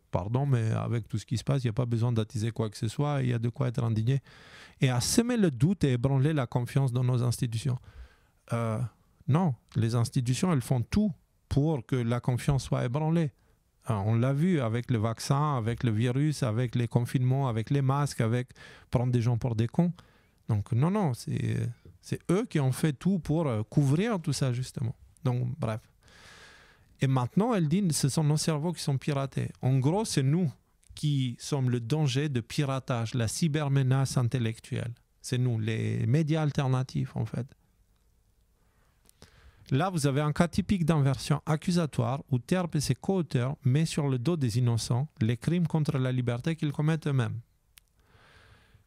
Pardon, mais avec tout ce qui se passe, il n'y a pas besoin d'attiser quoi que ce soit. Il y a de quoi être indigné. Et à semer le doute et ébranler la confiance dans nos institutions. Non, les institutions, elles font tout pour que la confiance soit ébranlée. On l'a vu avec le vaccin, avec le virus, avec les confinements, avec les masques, avec prendre des gens pour des cons. Donc non, c'est eux qui ont fait tout pour couvrir tout ça, justement. Donc bref. Et maintenant, elle dit que ce sont nos cerveaux qui sont piratés. En gros, c'est nous qui sommes le danger de piratage, la cybermenace intellectuelle. C'est nous, les médias alternatifs, en fait. Là, vous avez un cas typique d'inversion accusatoire où Terp et ses co-auteurs mettent sur le dos des innocents les crimes contre la liberté qu'ils commettent eux-mêmes.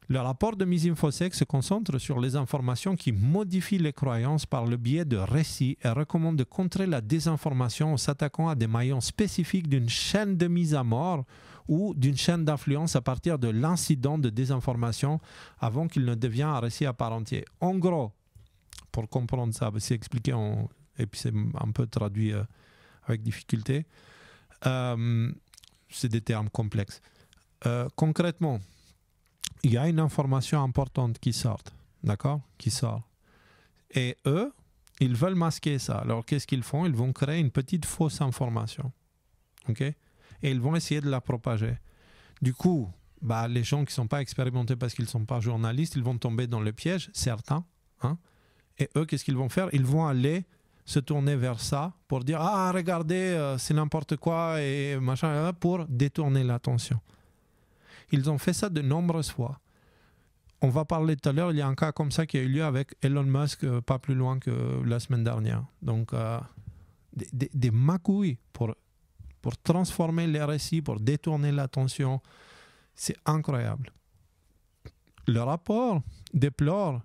Le rapport de Misinfosec se concentre sur les informations qui modifient les croyances par le biais de récits et recommande de contrer la désinformation en s'attaquant à des maillons spécifiques d'une chaîne de mise à mort ou d'une chaîne d'influence à partir de l'incident de désinformation avant qu'il ne devienne un récit à part entière. En gros, pour comprendre ça, c'est expliqué et puis c'est un peu traduit avec difficulté. C'est des termes complexes. Concrètement, il y a une information importante qui sort, d'accord? Qui sort. Et eux, ils veulent masquer ça. Alors, qu'est-ce qu'ils font? Ils vont créer une petite fausse information. OK? Et ils vont essayer de la propager. Du coup, les gens qui ne sont pas expérimentés parce qu'ils ne sont pas journalistes, ils vont tomber dans le piège, certains. Hein? Et eux, qu'est-ce qu'ils vont faire? Ils vont aller se tourner vers ça pour dire « Ah, regardez, c'est n'importe quoi » et machin, pour détourner l'attention. Ils ont fait ça de nombreuses fois. On va parler tout à l'heure, il y a un cas comme ça qui a eu lieu avec Elon Musk, pas plus loin que la semaine dernière. Donc, des magouilles pour transformer les récits, pour détourner l'attention. C'est incroyable. Le rapport déplore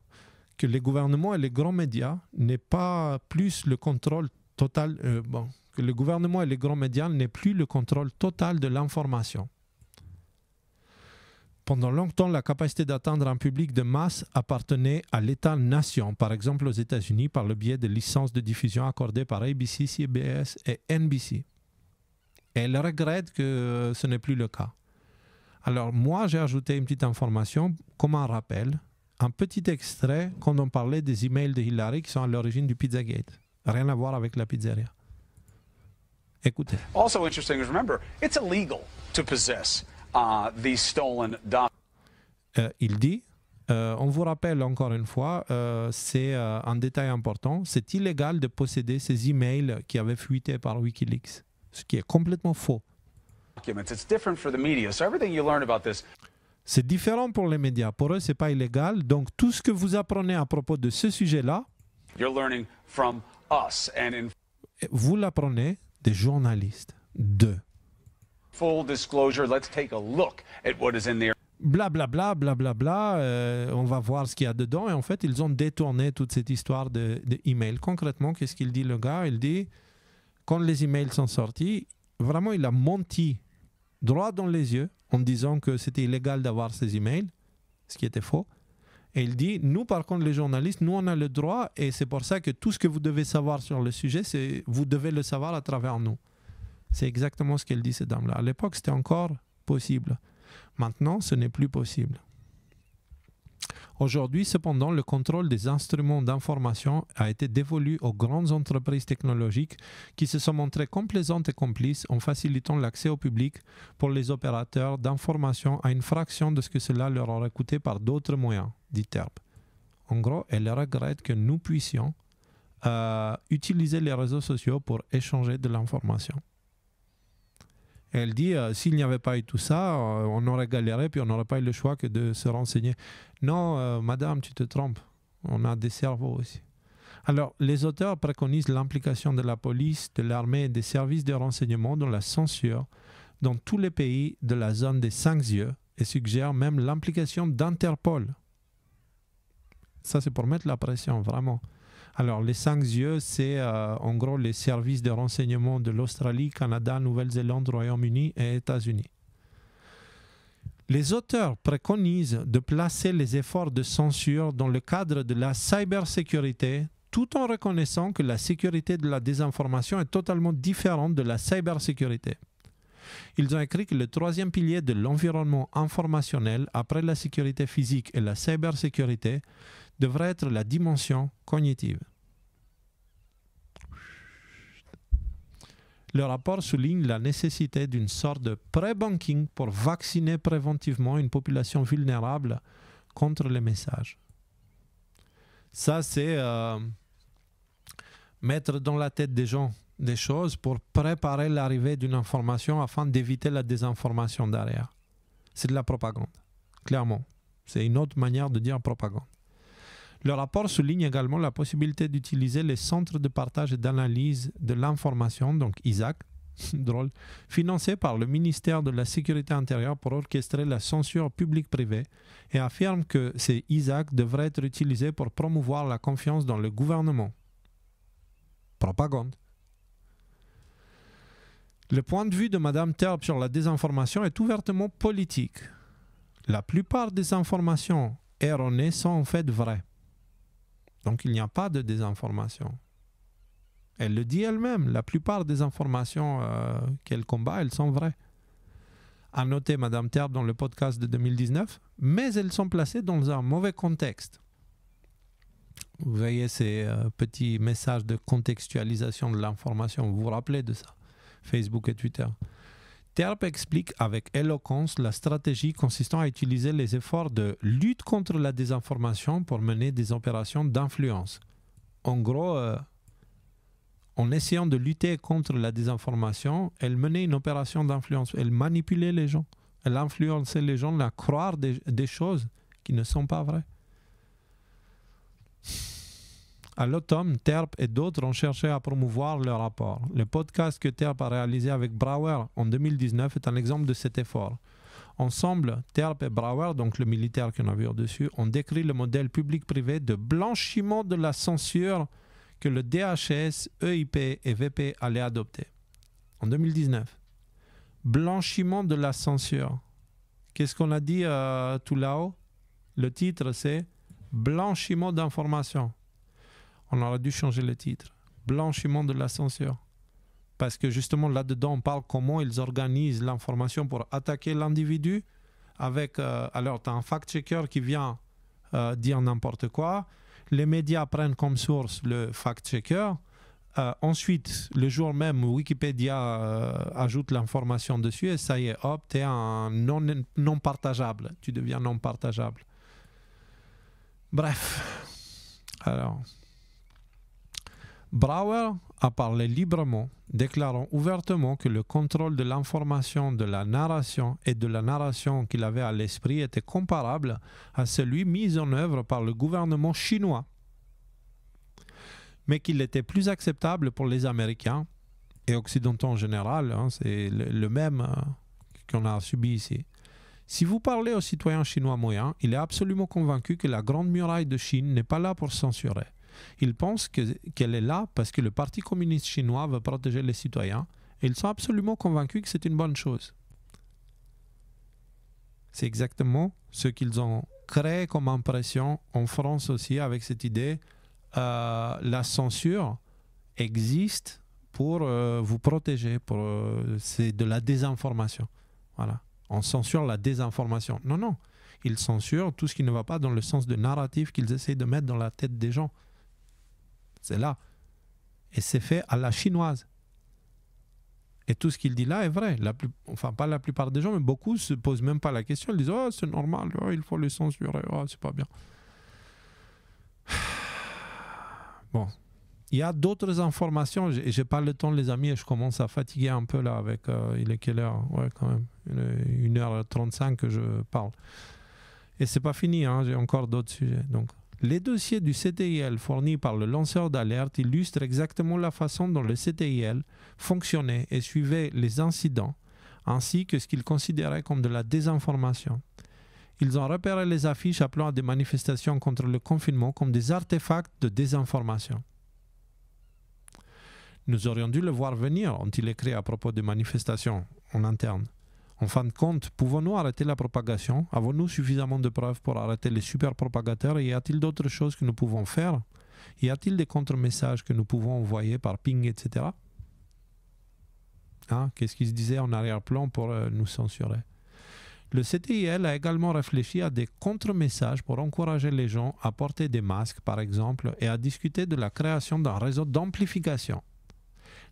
que les gouvernements et les grands médias n'aient pas plus le contrôle total, que le gouvernement et les grands médias n'aient plus le contrôle total de l'information. Pendant longtemps, la capacité d'atteindre un public de masse appartenait à l'État-nation, par exemple aux États-Unis, par le biais de licences de diffusion accordées par ABC, CBS et NBC. Et elle regrette que ce n'est plus le cas. Alors moi, j'ai ajouté une petite information, comme un rappel, un petit extrait quand on parlait des emails de Hillary qui sont à l'origine du Pizzagate. Rien à voir avec la pizzeria. Écoutez. Also interesting is remember, it's illegal to possess these stolen documents. Il dit, on vous rappelle encore une fois, c'est un détail important, c'est illégal de posséder ces emails qui avaient fuité par Wikileaks, ce qui est complètement faux. It's different for the media. So everything you learn about this. C'est différent pour les médias. Pour eux, c'est pas illégal. Donc tout ce que vous apprenez à propos de ce sujet-là, you're learning from us and vous l'apprenez des journalistes. Full disclosure, let's take a look at what is in there. Blablabla, on va voir ce qu'il y a dedans. Et en fait, ils ont détourné toute cette histoire de email. Concrètement, qu'est-ce qu'il dit le gars? Il dit, quand les emails sont sortis, vraiment, il a menti droit dans les yeux en disant que c'était illégal d'avoir ces emails, ce qui était faux. Et il dit, nous, par contre, les journalistes, nous, on a le droit et c'est pour ça que tout ce que vous devez savoir sur le sujet, vous devez le savoir à travers nous. C'est exactement ce qu'elle dit, cette dame-là. À l'époque, c'était encore possible. Maintenant, ce n'est plus possible. Aujourd'hui, cependant, le contrôle des instruments d'information a été dévolu aux grandes entreprises technologiques qui se sont montrées complaisantes et complices en facilitant l'accès au public pour les opérateurs d'information à une fraction de ce que cela leur aurait coûté par d'autres moyens, dit Terp. En gros, elle regrette que nous puissions utiliser les réseaux sociaux pour échanger de l'information. Elle dit, s'il n'y avait pas eu tout ça, on aurait galéré, puis on n'aurait pas eu le choix que de se renseigner. Non, madame, tu te trompes. On a des cerveaux aussi. Alors, les auteurs préconisent l'implication de la police, de l'armée et des services de renseignement dans la censure dans tous les pays de la zone des 5 yeux et suggèrent même l'implication d'Interpol. Ça, c'est pour mettre la pression, vraiment. Alors, les 5 yeux, c'est en gros les services de renseignement de l'Australie, Canada, Nouvelle-Zélande, Royaume-Uni et États-Unis. Les auteurs préconisent de placer les efforts de censure dans le cadre de la cybersécurité, tout en reconnaissant que la sécurité de la désinformation est totalement différente de la cybersécurité. Ils ont écrit que le troisième pilier de l'environnement informationnel, après la sécurité physique et la cybersécurité, devrait être la dimension cognitive. Le rapport souligne la nécessité d'une sorte de pré-banking pour vacciner préventivement une population vulnérable contre les messages. Ça, c'est mettre dans la tête des gens des choses pour préparer l'arrivée d'une information afin d'éviter la désinformation derrière. C'est de la propagande, clairement. C'est une autre manière de dire propagande. Le rapport souligne également la possibilité d'utiliser les centres de partage et d'analyse de l'information, donc ISAC, drôle, financés par le ministère de la Sécurité intérieure pour orchestrer la censure publique-privée et affirme que ces ISAC devraient être utilisés pour promouvoir la confiance dans le gouvernement. Propagande. Le point de vue de Mme Terp sur la désinformation est ouvertement politique. La plupart des informations erronées sont en fait vraies. Donc il n'y a pas de désinformation. Elle le dit elle-même, la plupart des informations qu'elle combat, elles sont vraies. A noté Mme Terp dans le podcast de 2019, mais elles sont placées dans un mauvais contexte. Vous voyez ces petits messages de contextualisation de l'information, vous vous rappelez de ça, Facebook et Twitter. Terp explique avec éloquence la stratégie consistant à utiliser les efforts de lutte contre la désinformation pour mener des opérations d'influence. En gros, en essayant de lutter contre la désinformation, elle menait une opération d'influence. Elle manipulait les gens. Elle influençait les gens à croire des choses qui ne sont pas vraies. À l'automne, Terp et d'autres ont cherché à promouvoir le rapport. Le podcast que Terp a réalisé avec Brouwer en 2019 est un exemple de cet effort. Ensemble, Terp et Brouwer, donc le militaire qu'on a vu au-dessus, ont décrit le modèle public-privé de blanchiment de la censure que le DHS, EIP et VP allaient adopter. En 2019. Blanchiment de la censure. Qu'est-ce qu'on a dit tout là-haut? Le titre, c'est Blanchiment d'information. On aurait dû changer le titre. Blanchiment de la censure. Parce que justement là-dedans, on parle comment ils organisent l'information pour attaquer l'individu. Avec, alors, tu as un fact-checker qui vient dire n'importe quoi. Les médias prennent comme source le fact-checker. Ensuite, le jour même, Wikipédia ajoute l'information dessus et ça y est, hop, tu es un non partageable. Tu deviens non partageable. Bref. Alors... Brouwer a parlé librement, déclarant ouvertement que le contrôle de l'information, de la narration et de la narration qu'il avait à l'esprit était comparable à celui mis en œuvre par le gouvernement chinois, mais qu'il était plus acceptable pour les Américains et occidentaux en général, c'est le même qu'on a subi ici. Si vous parlez aux citoyens chinois moyens, il est absolument convaincu que la Grande Muraille de Chine n'est pas là pour censurer. Ils pensent qu'elle est là parce que le Parti communiste chinois veut protéger les citoyens et ils sont absolument convaincus que c'est une bonne chose. C'est exactement ce qu'ils ont créé comme impression en France aussi avec cette idée. La censure existe pour vous protéger, c'est de la désinformation. Voilà. On censure la désinformation. Non, non. Ils censurent tout ce qui ne va pas dans le sens de narratif qu'ils essayent de mettre dans la tête des gens. C'est là. Et c'est fait à la chinoise. Et tout ce qu'il dit là est vrai. Enfin, pas la plupart des gens, mais beaucoup ne se posent même pas la question. Ils disent « Oh, c'est normal, oh, il faut le censurer, oh, c'est pas bien. » Bon. Il y a d'autres informations. J'ai pas le temps, les amis, et je commence à fatiguer un peu là avec... il est quelle heure? Ouais, quand même. 1h35 que je parle. Et c'est pas fini, hein, j'ai encore d'autres sujets. Donc, les dossiers du CTIL fournis par le lanceur d'alerte illustrent exactement la façon dont le CTIL fonctionnait et suivait les incidents, ainsi que ce qu'il considérait comme de la désinformation. Ils ont repéré les affiches appelant à des manifestations contre le confinement comme des artefacts de désinformation. Nous aurions dû le voir venir, ont-ils écrit à propos des manifestations en interne. En fin de compte, pouvons-nous arrêter la propagation? Avons-nous suffisamment de preuves pour arrêter les super propagateurs? Et y a-t-il d'autres choses que nous pouvons faire? Y a-t-il des contre-messages que nous pouvons envoyer par ping, etc.? Hein? Qu'est-ce qui se disait en arrière-plan pour nous censurer? Le CTIL a également réfléchi à des contre-messages pour encourager les gens à porter des masques, par exemple, et à discuter de la création d'un réseau d'amplification.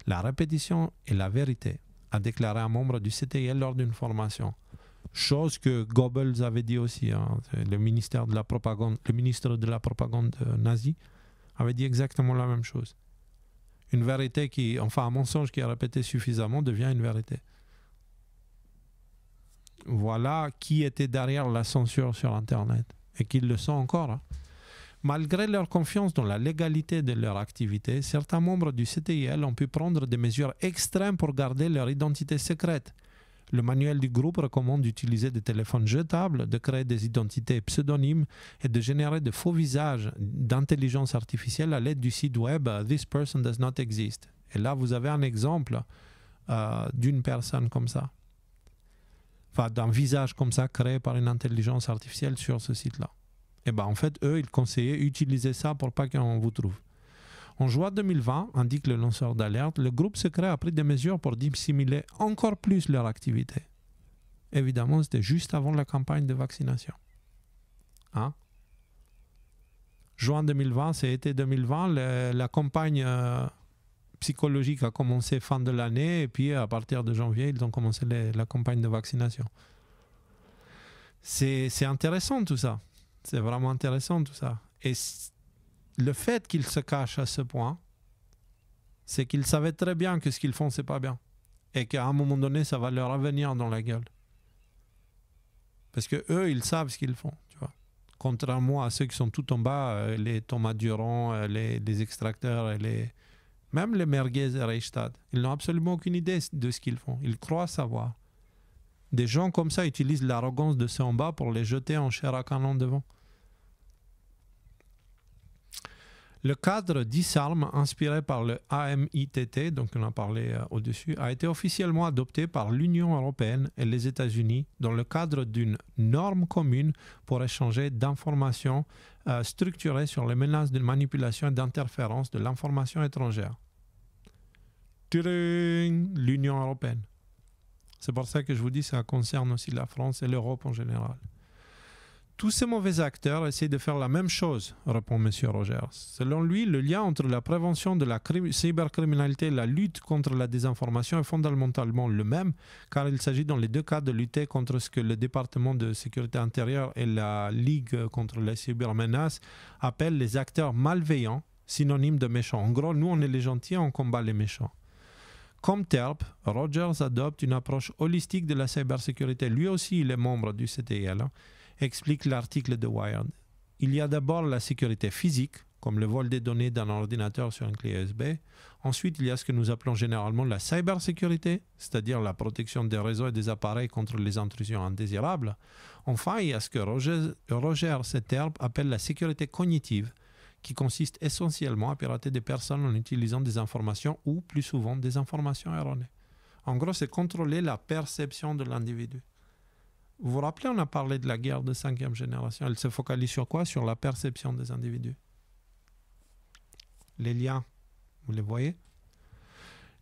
La répétition est la vérité, a déclaré un membre du CTIL lors d'une formation. Chose que Goebbels avait dit aussi. Hein. Le ministre de la propagande nazie avait dit exactement la même chose. Une vérité qui, enfin un mensonge qui est répété suffisamment devient une vérité. Voilà qui était derrière la censure sur Internet et qu'ils le sont encore. Hein. Malgré leur confiance dans la légalité de leur activité, certains membres du CTIL ont pu prendre des mesures extrêmes pour garder leur identité secrète. Le manuel du groupe recommande d'utiliser des téléphones jetables, de créer des identités pseudonymes et de générer de faux visages d'intelligence artificielle à l'aide du site web « This person does not exist ». Et là, vous avez un exemple d'une personne comme ça. Enfin, d'un visage comme ça créé par une intelligence artificielle sur ce site-là. Et bien en fait, eux, ils conseillaient d'utiliser ça pour pas qu'on vous trouve. En juin 2020, indique le lanceur d'alerte, le groupe secret a pris des mesures pour dissimuler encore plus leur activité. Évidemment, c'était juste avant la campagne de vaccination. Hein? Juin 2020, c'est été 2020, la campagne psychologique a commencé fin de l'année et puis à partir de janvier, ils ont commencé la campagne de vaccination. C'est intéressant tout ça. C'est vraiment intéressant tout ça. Et le fait qu'ils se cachent à ce point, c'est qu'ils savaient très bien que ce qu'ils font, c'est pas bien. Et qu'à un moment donné, ça va leur revenir dans la gueule. Parce que eux, ils savent ce qu'ils font, tu vois. Contrairement à ceux qui sont tout en bas, les Thomas Durand, les extracteurs, même les Merguez et Reichstad, ils n'ont absolument aucune idée de ce qu'ils font. Ils croient savoir. Des gens comme ça utilisent l'arrogance de ceux en bas pour les jeter en chair à canon devant. Le cadre disarme inspiré par le AMITT, donc on a parlé au-dessus, a été officiellement adopté par l'Union européenne et les États-Unis dans le cadre d'une norme commune pour échanger d'informations structurées sur les menaces de manipulation et d'interférence de l'information étrangère. L'Union européenne. C'est pour ça que je vous dis que ça concerne aussi la France et l'Europe en général. Tous ces mauvais acteurs essaient de faire la même chose, répond M. Rogers. Selon lui, le lien entre la prévention de la cybercriminalité et la lutte contre la désinformation est fondamentalement le même, car il s'agit dans les deux cas de lutter contre ce que le département de sécurité intérieure et la Ligue contre les cybermenaces appellent les acteurs malveillants, synonyme de méchants. En gros, nous, on est les gentils, on combat les méchants. Comme TERP, Rogers adopte une approche holistique de la cybersécurité. Lui aussi, il est membre du CTIL. Explique l'article de Wired. Il y a d'abord la sécurité physique, comme le vol des données d'un ordinateur sur une clé USB. Ensuite, il y a ce que nous appelons généralement la cybersécurité, c'est-à-dire la protection des réseaux et des appareils contre les intrusions indésirables. Enfin, il y a ce que Rogers et TERP appellent la sécurité cognitive, qui consiste essentiellement à pirater des personnes en utilisant des informations ou, plus souvent, des informations erronées. En gros, c'est contrôler la perception de l'individu. Vous vous rappelez, on a parlé de la guerre de 5e génération. Elle se focalise sur quoi? Sur la perception des individus. Les liens, vous les voyez?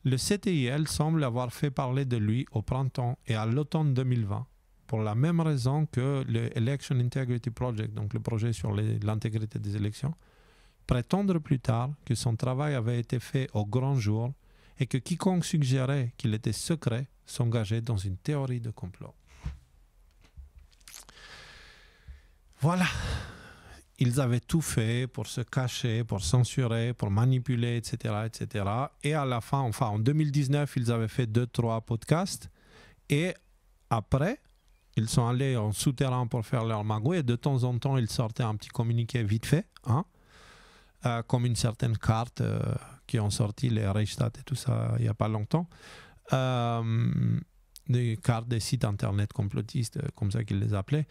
Le CTIL semble avoir fait parler de lui au printemps et à l'automne 2020, pour la même raison que le Election Integrity Project, donc le projet sur l'intégrité des élections, prétendre plus tard que son travail avait été fait au grand jour et que quiconque suggérait qu'il était secret s'engageait dans une théorie de complot. Voilà. Ils avaient tout fait pour se cacher, pour censurer, pour manipuler, etc., etc. Et à la fin, enfin en 2019, ils avaient fait 2-3 podcasts. Et après, ils sont allés en souterrain pour faire leur magouille. Et de temps en temps, ils sortaient un petit communiqué vite fait, hein, comme une certaine carte qui ont sorti les Reichstag et tout ça il n'y a pas longtemps. Des cartes des sites internet complotistes, comme ça qu'ils les appelaient.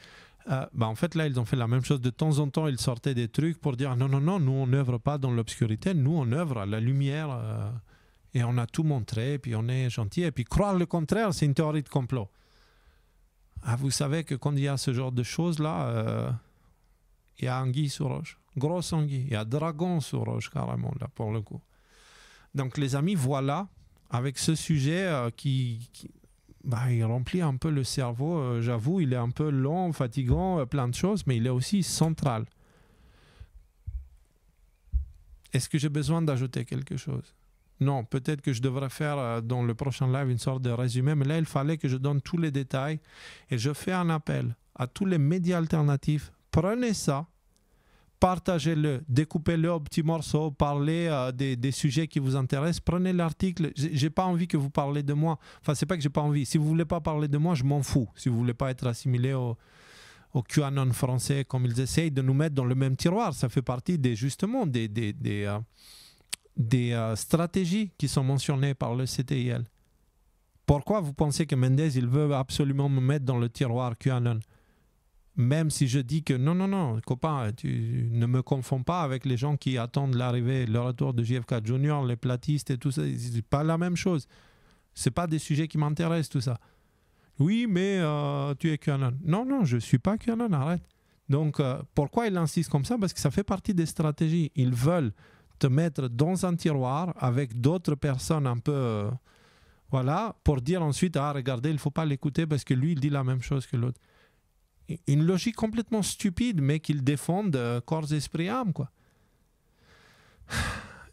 En fait, là, ils ont fait la même chose. De temps en temps, ils sortaient des trucs pour dire non, nous, on n'œuvre pas dans l'obscurité, nous, on œuvre à la lumière et on a tout montré, puis on est gentil. Et puis, croire le contraire, c'est une théorie de complot. Vous savez que quand il y a ce genre de choses-là, il y a anguille sous roche, grosse anguille, il y a dragon sous roche, carrément, là, pour le coup. Donc, les amis, voilà, avec ce sujet il remplit un peu le cerveau, j'avoue, il est un peu long, fatigant, plein de choses, mais il est aussi central. Est-ce que j'ai besoin d'ajouter quelque chose? Non, peut-être que je devrais faire dans le prochain live une sorte de résumé, mais là, il fallait que je donne tous les détails. Et je fais un appel à tous les médias alternatifs. Prenez ça, partagez-le, découpez-le en petits morceaux, parlez des sujets qui vous intéressent, prenez l'article. J'ai pas envie que vous parlez de moi. Enfin, c'est pas que j'ai pas envie. Si vous voulez pas parler de moi, je m'en fous. Si vous voulez pas être assimilé au QAnon français, comme ils essayent de nous mettre dans le même tiroir, ça fait partie justement des stratégies qui sont mentionnées par le CTIL. Pourquoi vous pensez que Mendez, il veut absolument me mettre dans le tiroir QAnon? Même si je dis que non, copain, tu ne me confonds pas avec les gens qui attendent le retour de JFK Junior, les platistes et tout ça, c'est pas la même chose. C'est pas des sujets qui m'intéressent, tout ça. Oui, mais tu es QAnon. Non, je suis pas QAnon, arrête. Donc, pourquoi ils insistent comme ça? Parce que ça fait partie des stratégies. Ils veulent te mettre dans un tiroir avec d'autres personnes un peu... voilà, pour dire ensuite, regardez, il ne faut pas l'écouter parce que lui, il dit la même chose que l'autre. Une logique complètement stupide, mais qu'ils défendent corps, esprit, âme, quoi.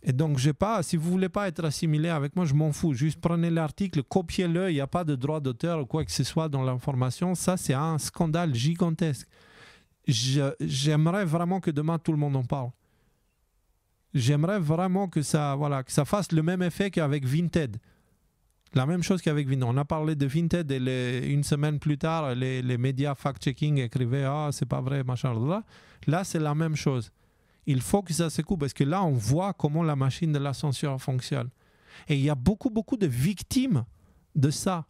Et donc, si vous ne voulez pas être assimilé avec moi, je m'en fous. Juste prenez l'article, copiez-le, il n'y a pas de droit d'auteur ou quoi que ce soit dans l'information. Ça, c'est un scandale gigantesque. J'aimerais vraiment que demain, tout le monde en parle. J'aimerais vraiment que ça fasse le même effet qu'avec Vinted. La même chose qu'avec Vinted. On a parlé de Vinted et une semaine plus tard, les médias fact-checking écrivaient « Ah, c'est pas vrai, machin. » Là, c'est la même chose. Il faut que ça se coupe parce que là, on voit comment la machine de la censure fonctionne. Et il y a beaucoup de victimes de ça.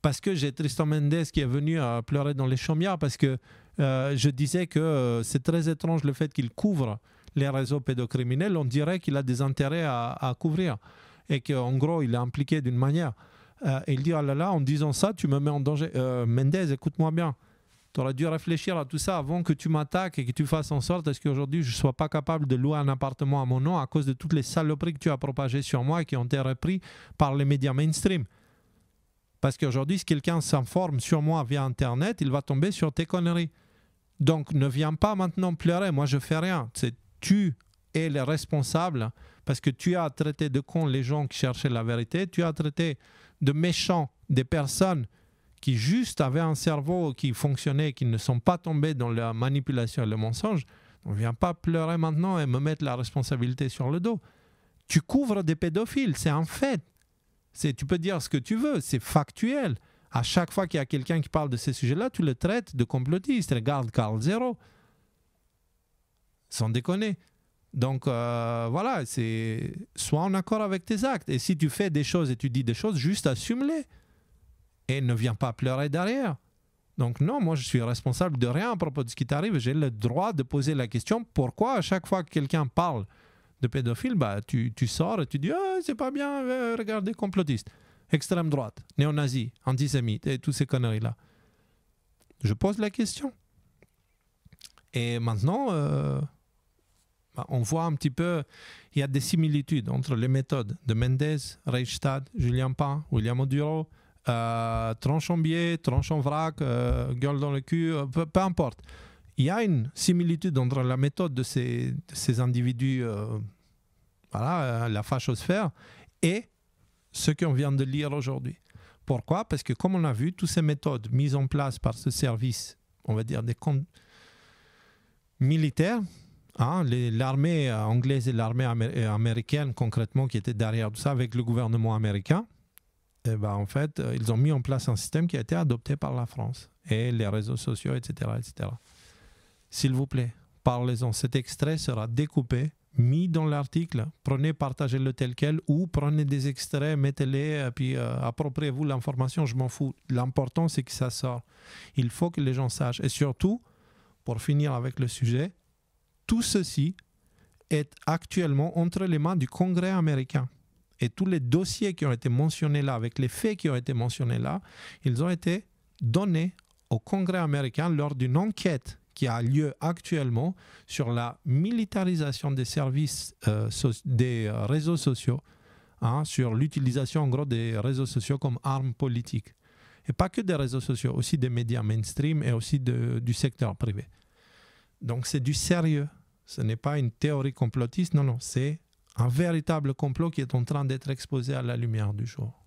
Parce que j'ai Tristan Mendez qui est venu pleurer dans les chaumières parce que je disais que c'est très étrange le fait qu'il couvre les réseaux pédocriminels. On dirait qu'il a des intérêts à couvrir. Et qu'en gros, il est impliqué d'une manière. Et il dit, ah là là, en disant ça, tu me mets en danger. Mendez, écoute-moi bien. Tu aurais dû réfléchir à tout ça avant que tu m'attaques et que tu fasses en sorte à ce qu'aujourd'hui, je ne sois pas capable de louer un appartement à mon nom à cause de toutes les saloperies que tu as propagées sur moi et qui ont été reprises par les médias mainstream. Parce qu'aujourd'hui, si quelqu'un s'informe sur moi via Internet, il va tomber sur tes conneries. Donc, ne viens pas maintenant pleurer. Moi, je ne fais rien. C'est tu es le responsable parce que tu as traité de cons les gens qui cherchaient la vérité, tu as traité de méchants des personnes qui juste avaient un cerveau qui fonctionnait, qui ne sont pas tombés dans la manipulation et le mensonge. On ne vient pas pleurer maintenant et me mettre la responsabilité sur le dos. Tu couvres des pédophiles, c'est un fait. Tu peux dire ce que tu veux, c'est factuel. À chaque fois qu'il y a quelqu'un qui parle de ces sujets-là, tu le traites de complotiste. Regarde Carl Zero. Sans déconner. Donc, voilà, sois en accord avec tes actes. Et si tu fais des choses et tu dis des choses, juste assume-les. Et ne viens pas pleurer derrière. Donc, non, moi, je suis responsable de rien à propos de ce qui t'arrive. J'ai le droit de poser la question, pourquoi à chaque fois que quelqu'un parle de pédophile, tu sors et tu dis « c'est pas bien, regardez, complotiste, extrême droite, néo-nazi, antisémite, et toutes ces conneries-là. » Je pose la question. Et maintenant... on voit un petit peu, il y a des similitudes entre les méthodes de Mendez, Reichstag, Julien Pain, William Oduro, tronche en biais, tronche en vrac, gueule dans le cul, peu importe. Il y a une similitude entre la méthode de ces individus, la fachosphère, et ce qu'on vient de lire aujourd'hui. Pourquoi? Parce que comme on a vu, toutes ces méthodes mises en place par ce service, on va dire des comptes militaires, l'armée anglaise et l'armée américaine concrètement qui étaient derrière tout ça avec le gouvernement américain, en fait, ils ont mis en place un système qui a été adopté par la France et les réseaux sociaux, etc. etc. S'il vous plaît, parlez-en. Cet extrait sera découpé, mis dans l'article. Prenez, partagez-le tel quel ou prenez des extraits, mettez-les, puis appropriez-vous l'information, je m'en fous. L'important, c'est que ça sort. Il faut que les gens sachent. Et surtout, pour finir avec le sujet, tout ceci est actuellement entre les mains du Congrès américain. Et tous les dossiers qui ont été mentionnés là, avec les faits qui ont été mentionnés là, ils ont été donnés au Congrès américain lors d'une enquête qui a lieu actuellement sur la militarisation des services des réseaux sociaux, sur l'utilisation en gros des réseaux sociaux comme arme politique. Et pas que des réseaux sociaux, aussi des médias mainstream et aussi du secteur privé. Donc c'est du sérieux. Ce n'est pas une théorie complotiste, non, c'est un véritable complot qui est en train d'être exposé à la lumière du jour.